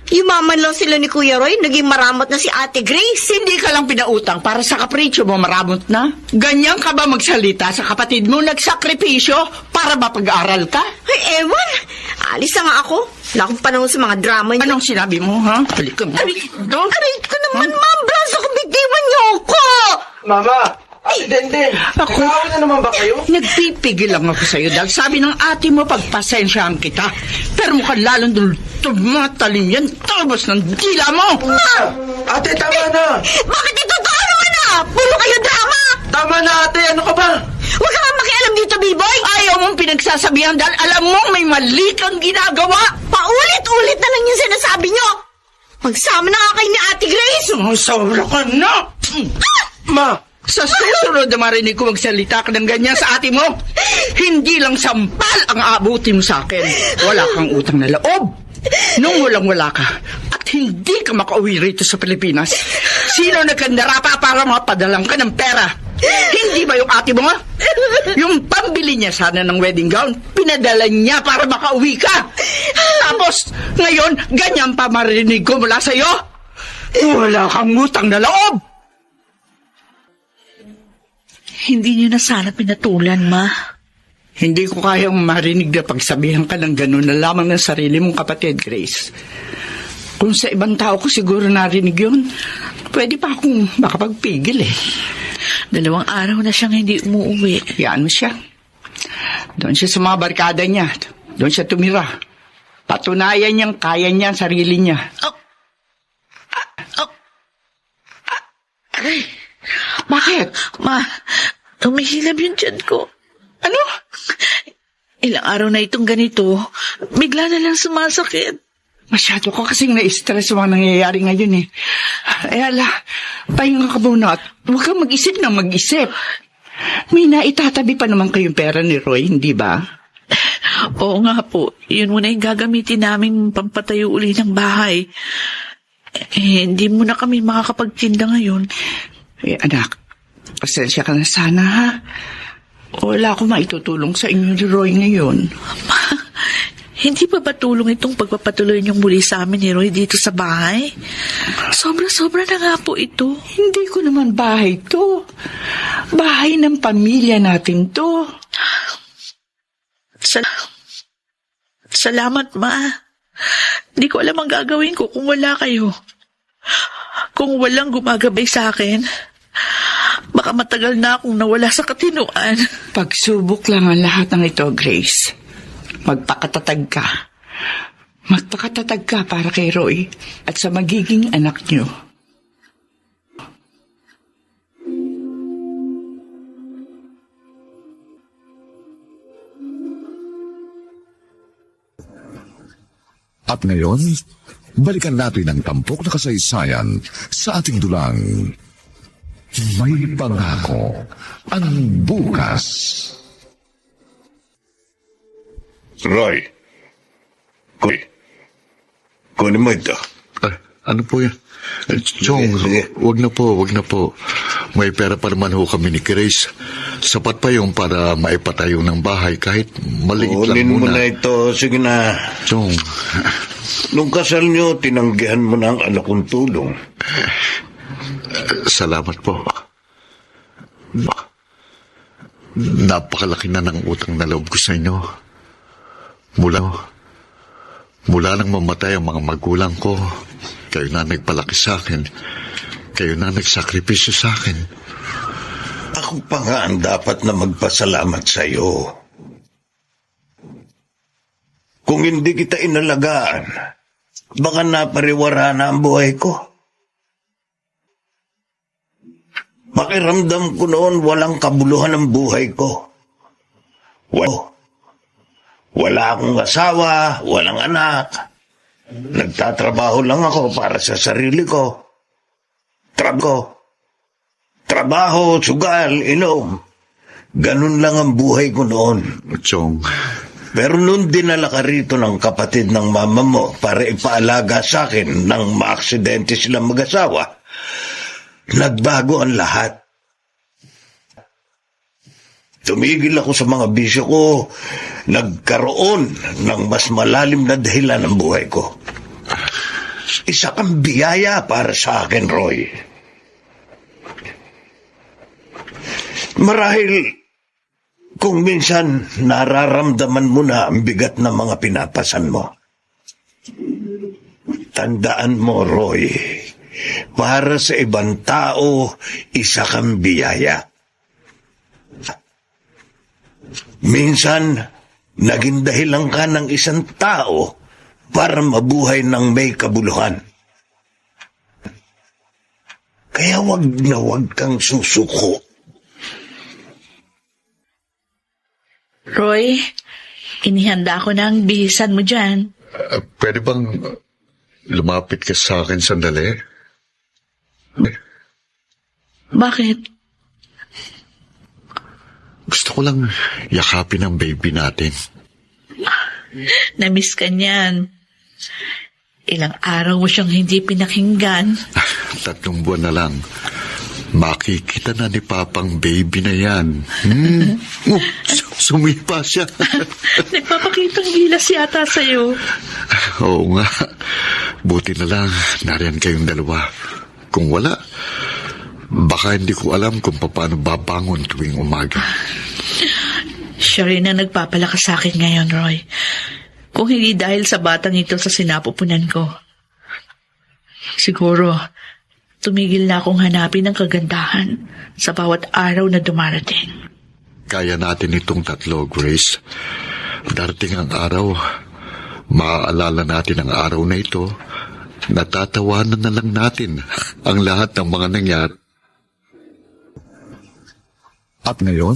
Yumaman lang sila ni Kuya Roy, naging maramot na si Ate Grace. Hindi ka lang pinautang para sa kapritsyo mo maramot na? Ganyan ka ba magsalita sa kapatid mo nagsakripisyo para mapag-aral ka? Ay, ewan. Alis na nga ako. Wala akong panahon sa mga drama niyo. Anong sinabi mo, ha? Balik ka mo. Aray ko naman, Ma'am. Braso ko, bitiwan niyo ako. Mama! Ate Denden! Ako? Nag-aaway na naman ba kayo? Nagpipigil lang ako sa'yo dahil sabi ng ate mo pagpasensyahan kita. Pero mukhang lalong tumatalim yan tapos ng dila mo. Ma! Ate, tama na! Bakit ito ano ka na? Puro kayo drama. Tama na, ate! Ano ka ba? Huwag ka nga makialam dito, B-boy. Ayaw mong pinagsasabihan dahil alam mong may mali kang ginagawa. Paulit-ulit na lang yung sinasabi niyo. Magsama na nga kayo ni Ate Grace. Sumusawra ka na. Ma! Sa susunod na marinig ko magsalita ka ng ganyan sa ate mo, hindi lang sampal ang aabuti mo sa akin. Wala kang utang na loob. Nung walang-wala ka at hindi ka makauwi rito sa Pilipinas, sino nagkandara pa para mapadalang ka ng pera? Hindi ba yung ate mo nga? Yung pambili niya sana ng wedding gown, pinadala niya para makauwi ka. Tapos, ngayon, ganyan pa marinig ko mula sa'yo? Wala kang utang na loob. Hindi niyo na sana pinatulan, Ma. Hindi ko kayang marinig na pagsabihan ka ng gano'n na lamang ng sarili mong kapatid, Grace. Kung sa ibang tao ko siguro narinig yun, pwede pa akong makapagpigil eh. 2 araw na siyang hindi umuwi. Yan mo siya. Doon siya sa mga barkada niya. Doon siya tumira. Patunayan niyang kaya niya ang sarili niya. Aray, Bakit? Ma, umihilab yung tiyan ko. Ano? Ilang araw na itong ganito, bigla na lang sumasakit. Masyado ka kasing na-stress sa mga nangyayari ngayon eh. Ay ala, pahinga ka muna at huwag kang mag-isip na mag-isip. May naitatabi pa naman kayong pera ni Roy, hindi ba? Oo nga po, yun muna yung gagamitin namin pampatayo uli ng bahay. Hindi muna kami makakapagtinda ngayon. Eh anak, pasensya ka na sana ha. Wala akong maitutulong sa inyo ni Roy ngayon. Hindi pa ba tulong itong pagpapatuloy niyong muli sa amin ni Roy dito sa bahay? Sobra-sobra na nga po ito. Hindi ko naman bahay to. Bahay ng pamilya natin to. Salamat, Ma. Hindi ko alam ang gagawin ko kung wala kayo. Kung walang gumagabay sa akin, baka matagal na akong nawala sa katinuan. Pagsubok lang ang lahat ng ito, Grace. Magpakatatag ka. Magpakatatag ka para kay Roy at sa magiging anak niyo. At ngayon, balikan natin ang tampok na kasaysayan sa ating dulang May Pangako ang Bukas. Roy, kunin mo ito. Ano po yan? Chong, Sige. wag na po. May pera pa naman ho kami ni Grace. Sapat pa yung para maipatayo ng bahay kahit maliit lang Kunin mo muna. na ito. Sige na. Chong, Nung kasal nyo, tinanggihan mo na ang anak kong tulong. salamat po. Napakalaki na ng utang na loob ko sa inyo. Mula nang mamatay ang mga magulang ko, kayo na nagpalaki sa akin. Kayo na nagsakripisyo sa akin. Ako pa nga ang dapat na magpasalamat sa iyo. Kung hindi kita inalagaan, baka napariwara na ang buhay ko. Pakiramdam ko noon walang kabuluhan ang buhay ko. Wala akong asawa, walang anak. Nagtatrabaho lang ako para sa sarili ko. Trabaho, sugal, inom. Ganun lang ang buhay ko noon. Chong, Pero noon dinala ka rito ng kapatid ng mama mo para ipaalaga sa akin nang maaksidente silang mag-asawa. Nagbago ang lahat. Tumigil ako sa mga bisyo ko. Nagkaroon ng mas malalim na dahilan ng buhay ko. Isa kang biyaya para sa akin, Roy. Marahil kung minsan nararamdaman mo na ang bigat ng mga pinapasan mo. Tandaan mo, Roy, para sa ibang tao, isa kang biyaya. Minsan, naging dahilan ka ng isang tao para mabuhay ng may kabuluhan. Kaya wag na wag kang susuko. Roy, inihanda ko na ang bihisan mo dyan. pwede bang lumapit ka sa akin sandali? Bakit? Gusto ko lang yakapin ang baby natin. Namiss ka niyan. Ilang araw mo siyang hindi pinakinggan. 3 buwan na lang. Makikita na ni Papang baby na yan. Sumipa siya. Nagpapakitang gilas yata sa'yo. Oo nga. Buti na lang nariyan kayong dalawa. Kung wala, baka hindi ko alam kung paano babangon tuwing umaga. Siya rin na nagpapalakas sa akin ngayon, Roy. Kung hindi dahil sa batang ito sa sinapupunan ko. Siguro, tumigil na akong hanapin ang kagandahan sa bawat araw na dumarating. Kaya natin itong 3, Grace. Darating ang araw, maaalala natin ang araw na ito, natatawanan na lang natin ang lahat ng mga nangyari. At ngayon,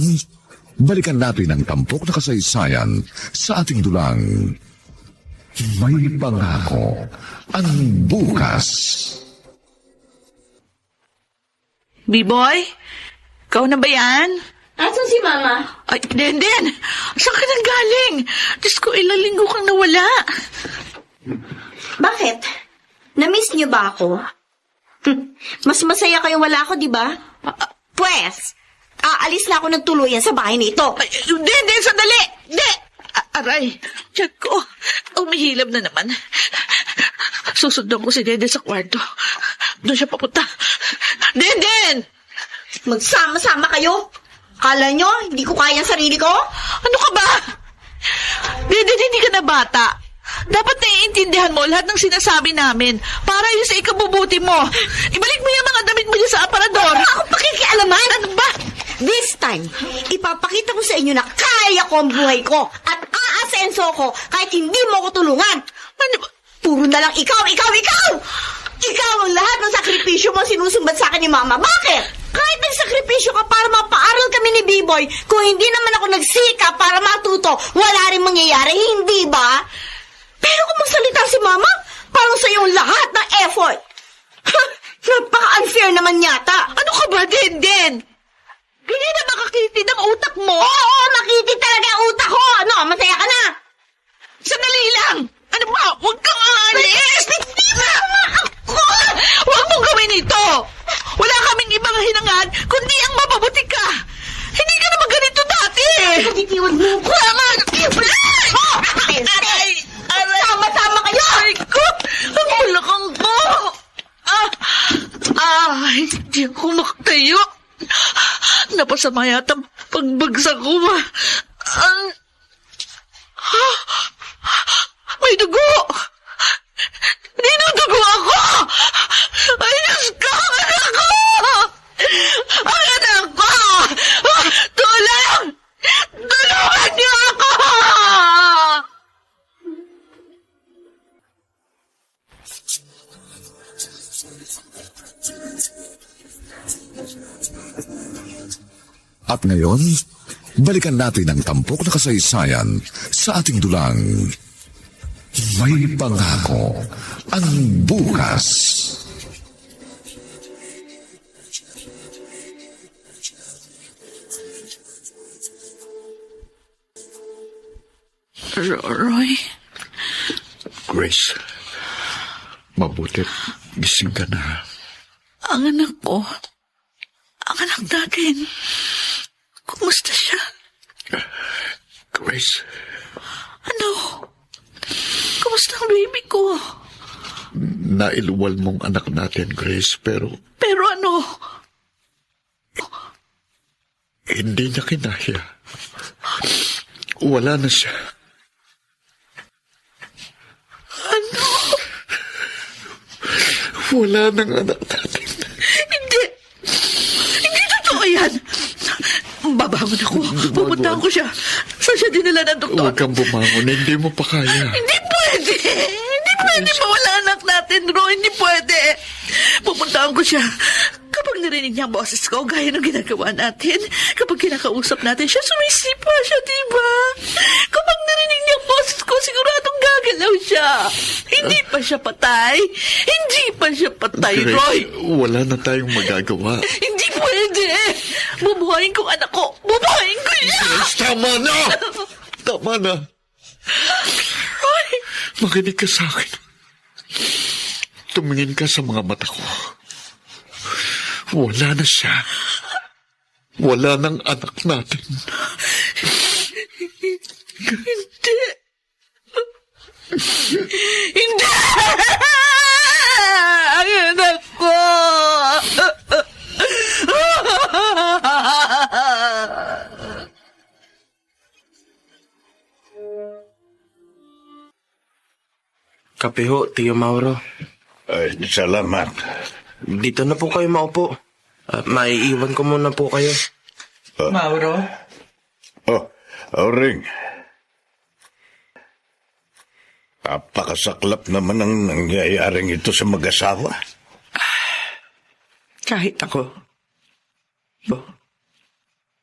balikan natin ang tampok na kasaysayan sa ating dulang May Pangako ang Bukas. B-boy, ikaw na ba yan? Asan si Mama? Ay, Den! Saan ka nang galing? Diyos ko, ilang linggo kang nawala. Bakit? Na-miss niyo ba ako? Mas masaya kayong wala ako, di ba? Pwes, aalis na ako ng tuluyan sa bahay nito. Ay, Den, sandali! Aray, tiyan ko. Umihilab na naman. Susundan ko si Dede sa kwarto. Doon siya papunta. Den! Magsama-sama kayo? Kala nyo, hindi ko kaya ang sarili ko? Ano ka ba? Dede, hindi ka na bata. Dapat naiintindihan mo lahat ng sinasabi namin para yun sa ikabubuti mo. Ibalik mo yung mga damit mo dyan sa aparador. Wala akong pakikialaman. Ano ba? This time, ipapakita ko sa inyo na kaya ko ang buhay ko at aasenso ko kahit hindi mo ko tulungan. Ano ba? Puro na lang ikaw! Ikaw ang lahat ng sakripisyo mo sinusumbat sa akin ni Mama. Bakit? Kahit nagsakripisyo ka para mapaaral kami ni B-Boy, kung hindi naman ako nagsikap para matuto, wala rin mangyayari, hindi ba? Pero kung magsalita si Mama, parang sa iyong lahat ng effort. Napaka-unfair naman yata. Ano ka ba, Den? Ganyan na makakitid ang utak mo. Oo, makitid talaga ang utak ko. Ano, masaya ka na? Sandali lang. Ano ba? Huwag kang aalis. Hindi ba ako? Huwag mong gawin ito. Wala kaming ibang hinangad kundi ang mapabuti ka. Hindi ka naman ganito dati. Katitiwan mo ko. Tama. Aray! Sama-sama kayo! Ay ko! Ang balakang ko! Hindi ako makatayo. Napasama yata ang pagbagsak ko. May dugo! Dinudugo ako! Ay, Diyos ko! Anak ko! Ang anak ko! Tulong! Tulungan niyo ako! At ngayon, balikan natin ang tampok na kasaysayan sa ating dulang May Pangako ang Bukas. Roy? Grace, mabuti gising ka na. Ang anak ko. Ang anak natin. Kumusta siya? Grace, Ano? Kumusta ang baby ko? nailuwal mong anak natin, Grace, pero Pero ano? hindi niya kinaya. Wala na siya. Ano? Wala nang anak natin. Hindi. Hindi totoo yan. Babangon ako. Pupuntahan ko siya. Saan siya dinala ng doktor? Huwag kang bumangon. Hindi mo pa kaya. Hindi pwede. Hindi pwede mawala anak natin, Roy. Hindi pwede. Pupuntahan ko siya. Kapag narinig niya ang boses ko, gaya ng ginagawa natin, kapag kinakausap natin siya, sumisipa siya, diba? Kapag narinig niya ang boses ko, siguradong gagalaw siya. Hindi pa siya patay. Hindi pa siya patay, Grace, Roy. wala na tayong magagawa. Hindi pwede. Bubuhayin ko anak ko. Bubuhayin ko siya. Grace, tama na! Tama na. Roy. Makinig ka sa akin. Tumingin ka sa mga mata ko. Wala na siya. Wala nang anak natin. Hindi. Hindi! Ang anak ko! Kape ho, Tio Mauro. Ay, salamat. Dito na po kayo maupo. Maiiwan ko muna po kayo. Mauro? Ring. Napakasaklap naman ang nangyayaring ito sa mag-asawa. Kahit ako.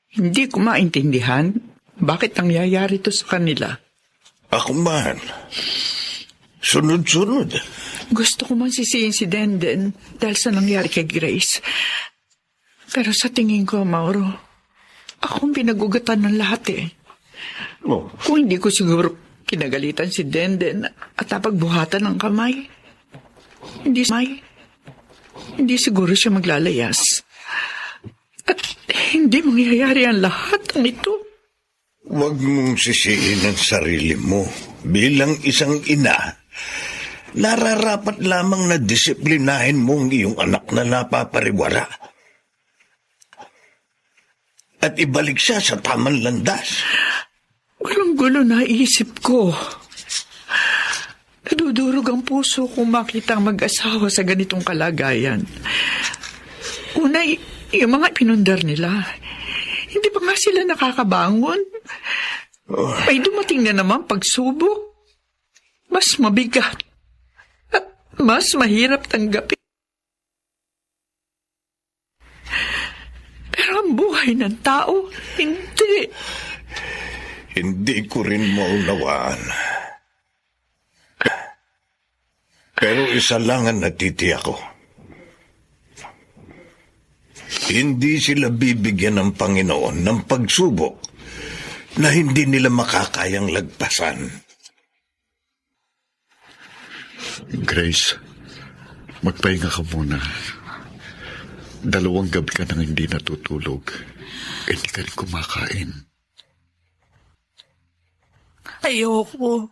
Hindi ko maintindihan bakit nangyayari to sa kanila. Ako man, sunod-sunod. Gusto ko man sisihin si Denden dahil sa nangyari kay Grace. Pero sa tingin ko, Mauro, akong pinagugatan ng lahat eh. Oh, Kung hindi ko siguro kinagalitan si Denden at napagbuhatan ng kamay, hindi siguro siya maglalayas. At hindi mangyayari ang lahat ng ito. huwag mong sisihin ang sarili mo. Bilang isang ina, nararapat lamang na disiplinahin mo ang iyong anak na napapariwara. At ibalik siya sa tamang landas. Walang gulo na isip ko. Nadudurog ang puso kung makita ang mag-asawa sa ganitong kalagayan. Una, yung mga pinundar nila, hindi pa nga sila nakakabangon. May dumating na naman pagsubok. Mas mabigat. At mas mahirap tanggapin. Pero ang buhay ng tao, hindi. Hindi ko rin maunawaan. Pero isa lang ang natitiyak ko. Hindi sila bibigyan ng Panginoon ng pagsubok na hindi nila makakayang lagpasan. Grace, magpahinga ka muna. 2 gabi ka nang hindi natutulog. Hindi ka rin kumakain. Ayoko.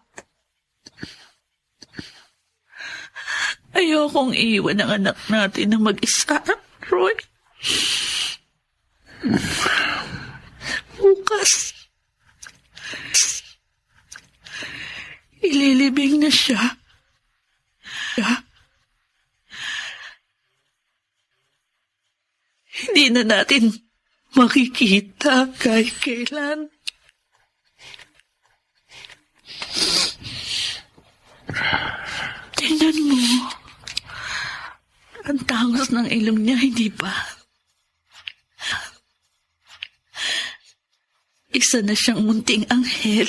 Ayokong iwan ang anak natin na mag-isa, Roy. Bukas, ililibing na siya. Hindi na natin makikita kahit kailan. Tingnan mo. Ang tangos ng ilong niya, hindi ba? Isa na siyang munting anghel.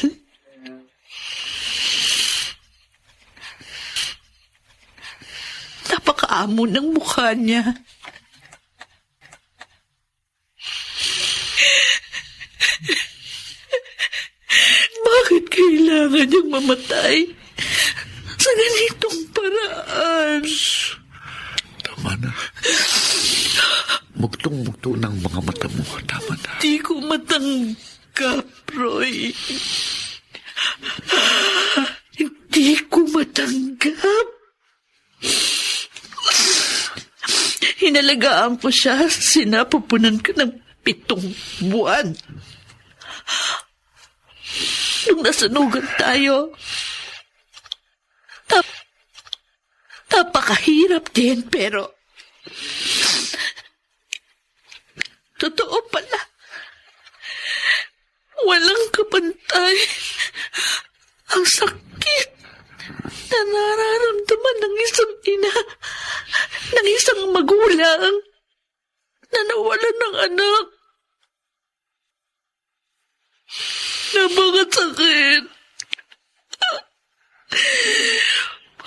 Napakaamo ng mukha niya. Bakit kailangan niyang mamatay sa ganitong paraan? Tama na. Mugtong-mugto ng mga mata mo. Tama na. Di ko matanggap, Roy. Hindi ko matanggap. Hinalagaan ko siya, sinapupunan ko ng 7 buwan. Nung nasanugan tayo, napakahirap din, pero totoo pala. Walang kapantay ang sakit na nararamdaman ng isang ina, ng isang magulang na nawalan ng anak. Napakasakit.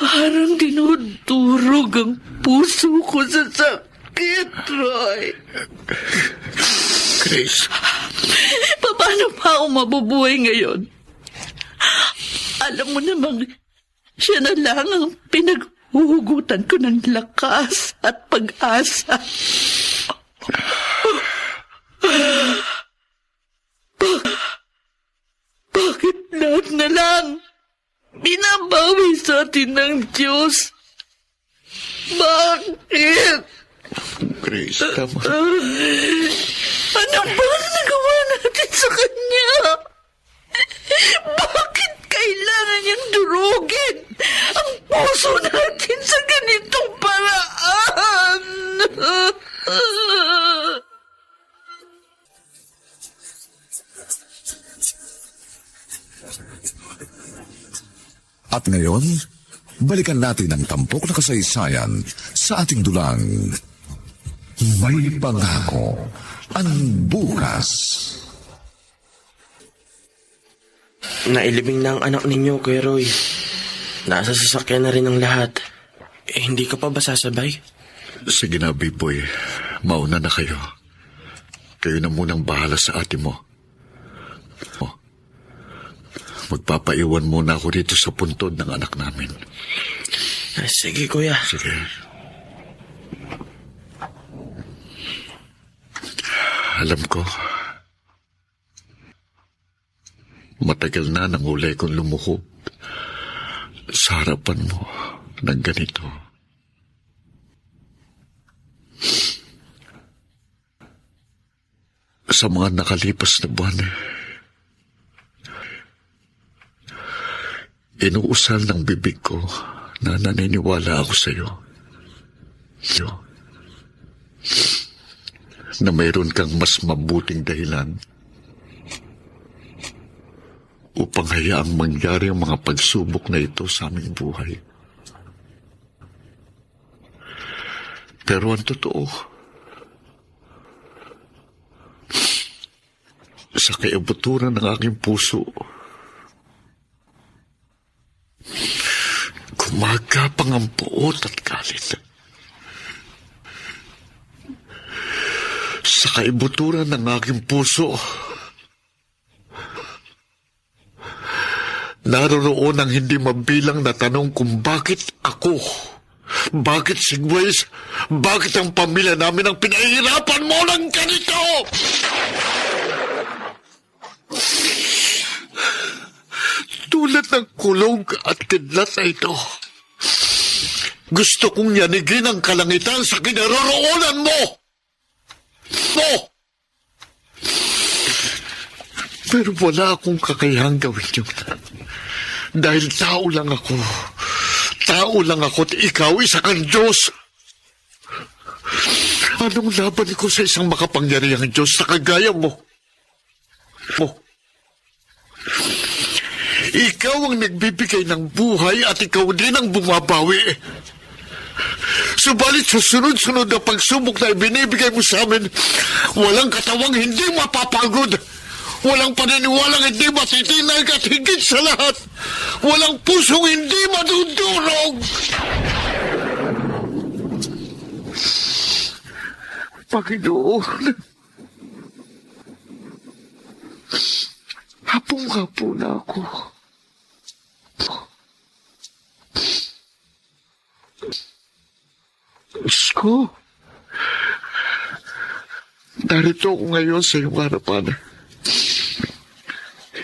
Parang dinudurog ang puso ko sa sakit, Roy. Grace. Paano pa ako mabubuhay ngayon? Alam mo namang siya na lang ang pinaghuhugutan ko ng lakas at pag-asa. Bakit lahat na lang binabawi sa atin ng Diyos? Bakit? Grace, tama. Ano ba ang nagawa natin sa Kanya? Bakit kailangan niyang durugin ang puso natin sa ganitong paraan? At ngayon, balikan natin ang tampok na kasaysayan sa ating dulang. May pangako ang bukas. Nailibing na ang anak ninyo, Kuya Roy. Nasa sasakyan na rin ang lahat. Hindi ka pa ba sasabay? Sige na, B-boy. Mauna na kayo. Kayo na munang bahala sa ate mo. Magpapaiwan muna ako dito sa puntod ng anak namin. Sige, Kuya. Sige. Alam ko, matagal na nang ulay kong lumuhod sa harapan mo ng ganito. Sa mga nakalipas na buwan, inuusal ng bibig ko na naniniwala ako sa iyo. Na mayroon kang mas mabuting dahilan upang hayaang mangyari ang mga pagsubok na ito sa aming buhay. Pero ang totoo, sa kaibuturan ng aking puso, gumagapang ang puot at galit. Sa kaibuturan ng aking puso, naroroon ang hindi mabilang na tanong kung bakit ako, bakit si Grace, bakit ang pamilya namin ang pinahihirapan mo ng ganito? Tulad ng kulog at kidlat na ito, gusto kong yanigin ang kalangitan sa kinaroroonan mo. Pero wala akong kakayahang gawin yun. Dahil tao lang ako. Tao lang ako at ikaw isa kang Diyos. Anong laban ko sa isang makapangyarihang Diyos na kagaya mo? Ikaw ang nagbibigay ng buhay at ikaw din ang bumabawi. Subalit sa sunod-sunod na pagsubok na ibinibigay mo sa amin, walang katawang hindi mapapagod. Walang paniniwalang hindi matitinag at higit sa lahat, walang pusong hindi madudurog. Panginoon, hapong-hapo na ako. Diyos ko, narito ako ngayon sa iyong harapan.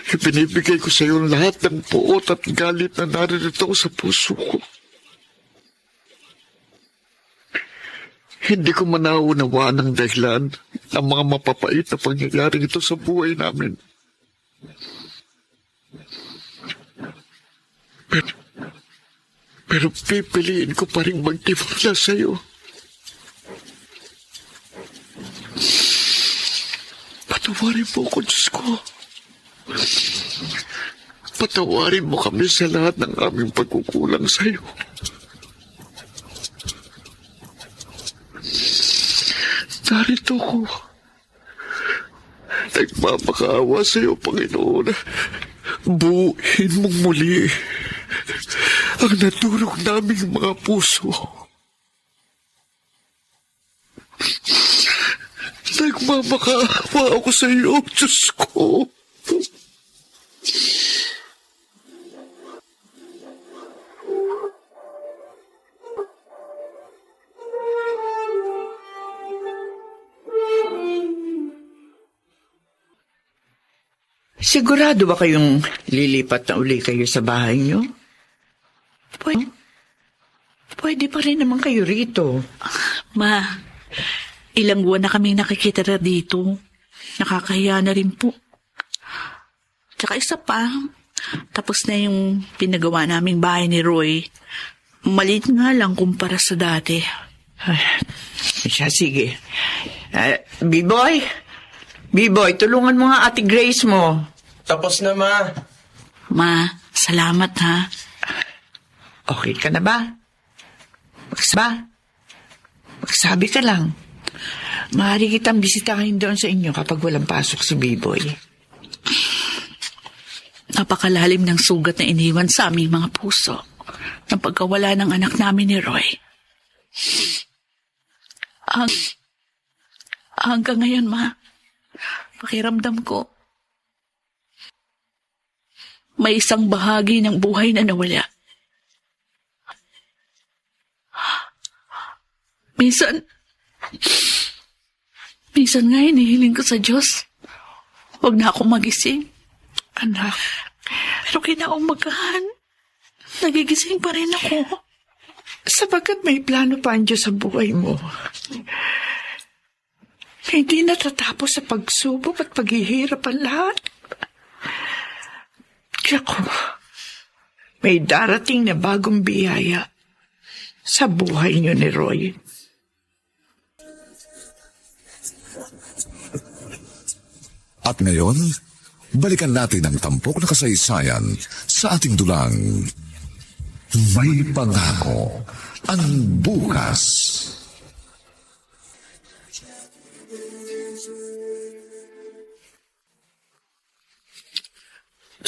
Ibinibigay ko sa iyo lahat ng puot at galit na naririto sa puso ko. Hindi ko manaunawaan ang dahilan ng mga mapapait na pangyayari ito sa buhay namin. Pero pipiliin ko pa rin magtiwala sa iyo. Patawarin mo ako, Diyos ko. Patawarin mo kami sa lahat ng aming pagkukulang sa iyo. Narito ko. Nagmamakaawa sa iyo, Panginoon. Buuin mong muli ang naturog naming mga puso. Nagmamakaawa ako sa iyo, Diyos ko. Sigurado ba kayong lilipat na uli kayo sa bahay niyo? Pwede pa rin naman kayo rito. Ma, ilang buwan na kaming nakikitira dito. Nakakahiya na rin po. Tsaka isa pa, tapos na yung pinagawa naming bahay ni Roy. Maliit nga lang kumpara sa dati. Ay, siya, sige. B-boy, tulungan mo nga Ate Grace mo. Tapos na, Ma. Ma, salamat ha. Okay ka na ba? Magsabi ka lang. Maaari kitang bisitahin doon sa inyo kapag walang pasok si Biboy. Napakalalim ng sugat na iniwan sa aming mga puso ng pagkawala ng anak namin ni Roy. Hanggang ngayon, Ma, pakiramdam ko, may isang bahagi ng buhay na nawala. Minsan nga hinihiling ko sa Diyos, huwag na akong magising. Anak, Pero kinaumagahan, nagigising pa rin ako. sapagkat may plano pa ang Diyos sa buhay mo. Hindi natatapos sa pagsubok at paghihirap ang lahat. Tiyak, may darating na bagong biyaya sa buhay niyo ni Roy. At ngayon, balikan natin ang tampok na kasaysayan sa ating dulang. May pangako ang bukas.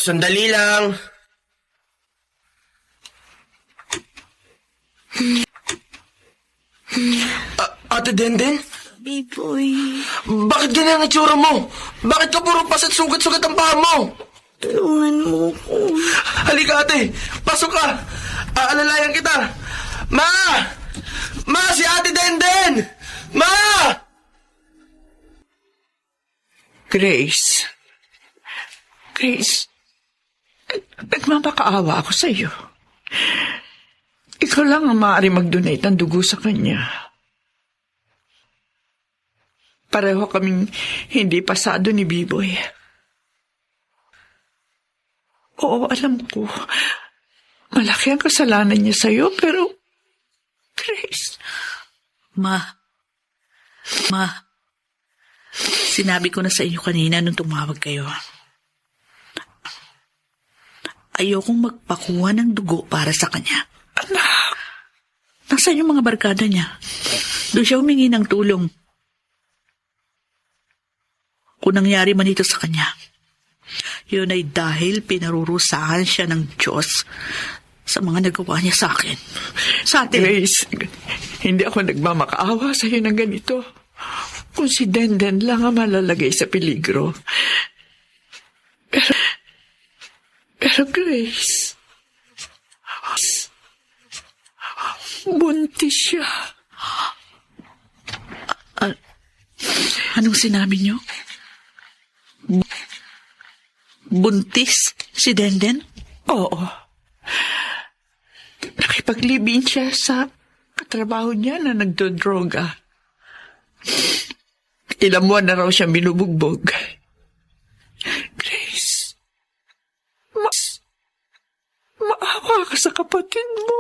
Sandali lang. Ate Denden? Biboy, Bakit ganyan ang itsura mo? Bakit ka puro pasit sugat-sugat ang paa mo? tulungan mo ko. Halika ate, pasok ka. Aalalayan kita. Ma! Ma, si Ate Denden! Ma! Grace, nagmamakaawa ako sa iyo. Ikaw lang ang maaari mag-donate ng dugo sa kanya. Pareho kaming hindi pasado ni Biboy. Oo, alam ko. Malaki ang kasalanan niya sa iyo, pero Grace, Ma, sinabi ko na sa inyo kanina nung tumawag kayo. Ayokong magpakuha ng dugo para sa kanya. anak, Nasaan yung mga barkada niya? Doon siya humingi ng tulong. Kung nangyari man ito sa kanya, yun ay dahil pinarurusahan siya ng Diyos sa mga nagawa niya sa akin. Sa atin. Grace, hindi ako nagmamakaawa sa iyo ng ganito. Kung si Denden lang ang malalagay sa peligro. Pero Grace, buntis siya. Anong sinabi niyo? Buntis si Denden? Oo. Nakipaglibin siya sa katrabaho niya na nagdodroga. Ilang buwan na raw siya binubugbog. Grace, maawa ka sa kapatid mo.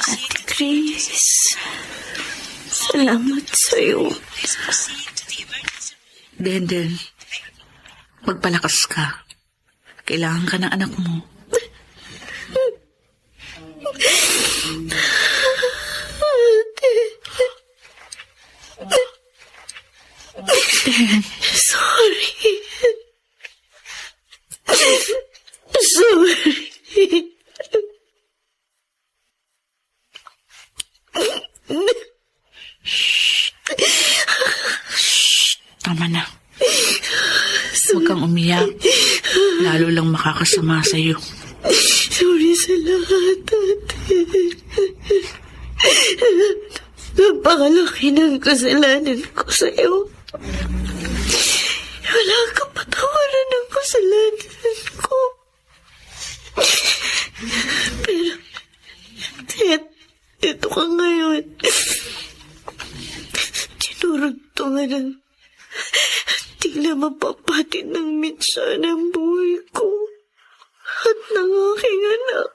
Ate Grace, salamat sa'yo. Denden, magpalakas ka. Kailangan ka ng anak mo. Sorry. Sorry. Tama na. Huwag kang umiyak. Lalo lang makakasama sa'yo. Sorry sa lahat, ate. Napakalaki ng kasalanan ko sa'yo. Wala kang patawaran ng kasalanan ko. Pero, ito ka ngayon. Tinurugtungan ng tila mapapatid ng mitsa ng buhay ko at ng aking anak.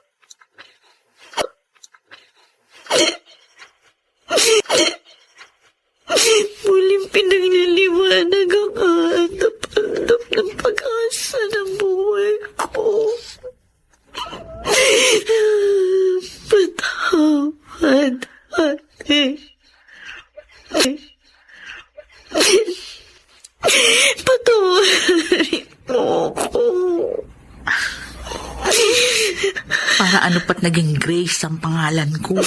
Muling pinagliliwanag ang aandap-andap ng pag-asa ng buhay ko. But how? Patawarin mo ako. Para ano pat naging Grace ang pangalan ko.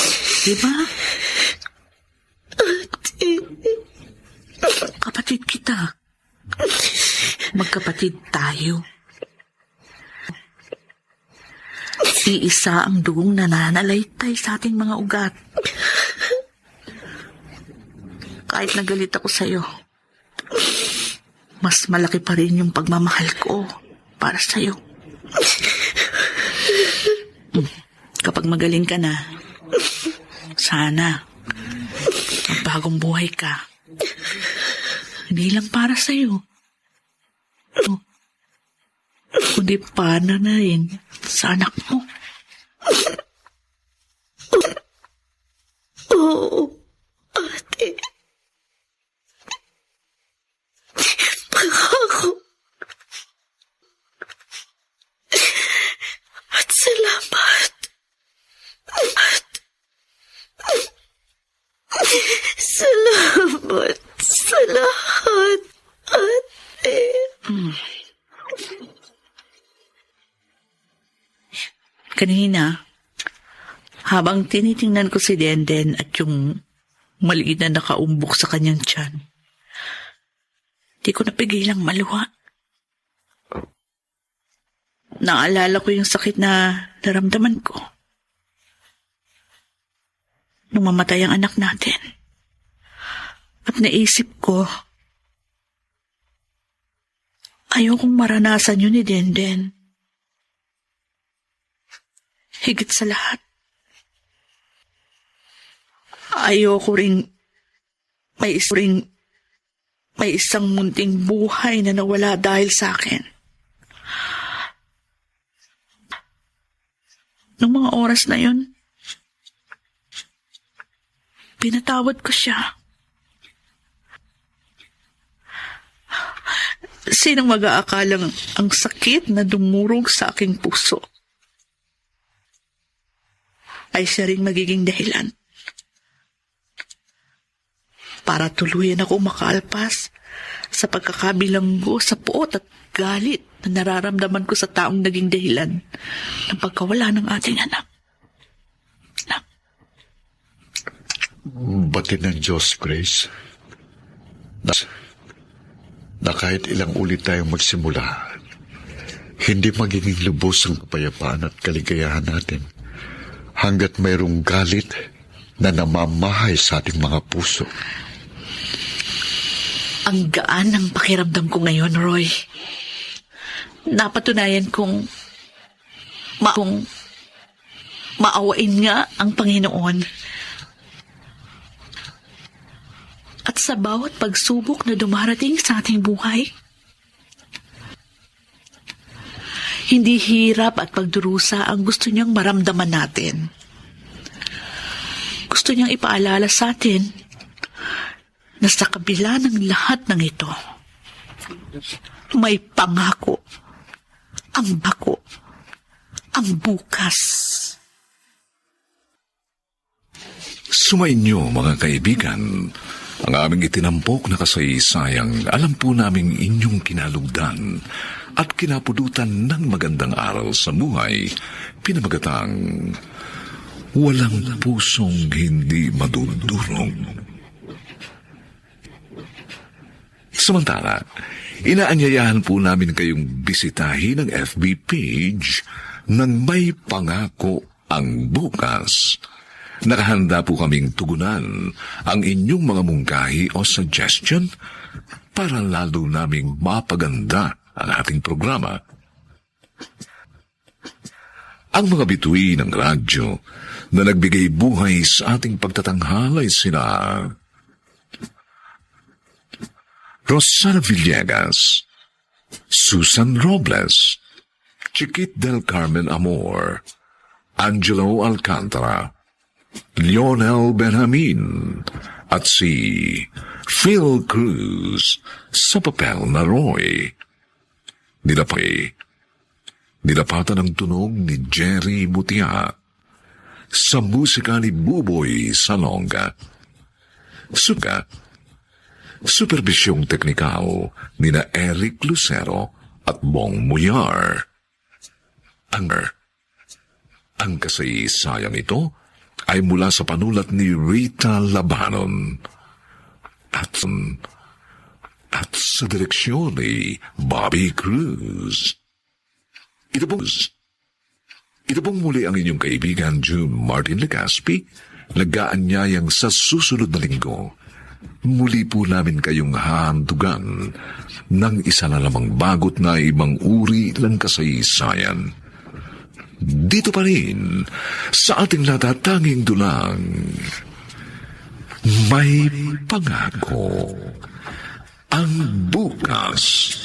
Diba? Kapatid kita. Magkapatid tayo. Iisa ang dugong nananalaytay sa ating mga ugat. Kahit nagalit ako sa'yo, mas malaki pa rin yung pagmamahal ko para sa'yo. Kapag magaling ka na, sana magbagong buhay ka. Hindi lang para sa'yo, kundi para na rin sa anak mo. Oo, ate. Pangako. At salamat. Salamat sa lahat, ate. Kanina, habang tinitingnan ko si Denden at yung maliit na nakaumbok sa kanyang tiyan, di ko napigilang maluha. Naalala ko yung sakit na naramdaman ko nung mamatay ang anak natin. At naisip ko, ayokong maranasan yun ni Denden. Higit sa lahat, ayoko ring may isang munting buhay na nawala dahil sa akin. Nung mga oras na yun, pinatawad ko siya. Sinong mag-aakalang ang sakit na dumurog sa aking puso ay siya rin magiging dahilan para tuluyan ako makaalpas sa pagkakabilanggo sa puot at galit na nararamdaman ko sa taong naging dahilan ng pagkawala ng ating anak. Batid ng Diyos, Grace, na kahit ilang ulit tayong magsimula, hindi magiging lubos ang kapayapaan at kaligayahan natin hanggat mayroong galit na namamahay sa ating mga puso. Ang gaan ng pakiramdam ko ngayon, Roy. Napatunayan kong maawain nga ang Panginoon. At sa bawat pagsubok na dumarating sa ating buhay, hindi hirap at pagdurusa ang gusto niyang maramdaman natin. Gusto niyang ipaalala sa atin na sa kabila ng lahat ng ito, may pangako, ang bako, ang bukas. Sumainyo mga kaibigan, ang aming itinampok na kasaysayang alam po naming inyong kinalugdan at kinapudutan ng magandang aral sa buhay, pinamagatang walang pusong hindi madudurog. Samantala, inaanyayahan po namin kayong bisitahin ang FB page ng May Pangako ang Bukas. Nakahanda po kaming tugunan ang inyong mga mungkahi o suggestion para lalo naming mapaganda ang ating programa. Ang mga bituin ng radyo na nagbigay buhay sa ating pagtatanghalay sina Rosana Villegas, Susan Robles, Chiquit del Carmen Amor, Angelo Alcantara, Lionel Benjamin, at si Phil Cruz sa papel na Roy. Nilapatan ng tunog ni Jerry Butia. sa musika ni Buboy Salonga. Superbisyong teknikal ni na Eric Lucero at Bong Muyar. Ang kasaysayang ito ay mula sa panulat ni Rita Labanon at sa direksyon ni Bobby Cruz. Ito pong muli ang inyong kaibigan June Martin Legaspi, nag-aanyayang sa susunod na linggo. Muli po namin kayong hahantugan ng isa na lamang bagot na ibang uri ng kasaysayan. Dito pa rin, sa ating natatanging dulang, may pangako ang bukas.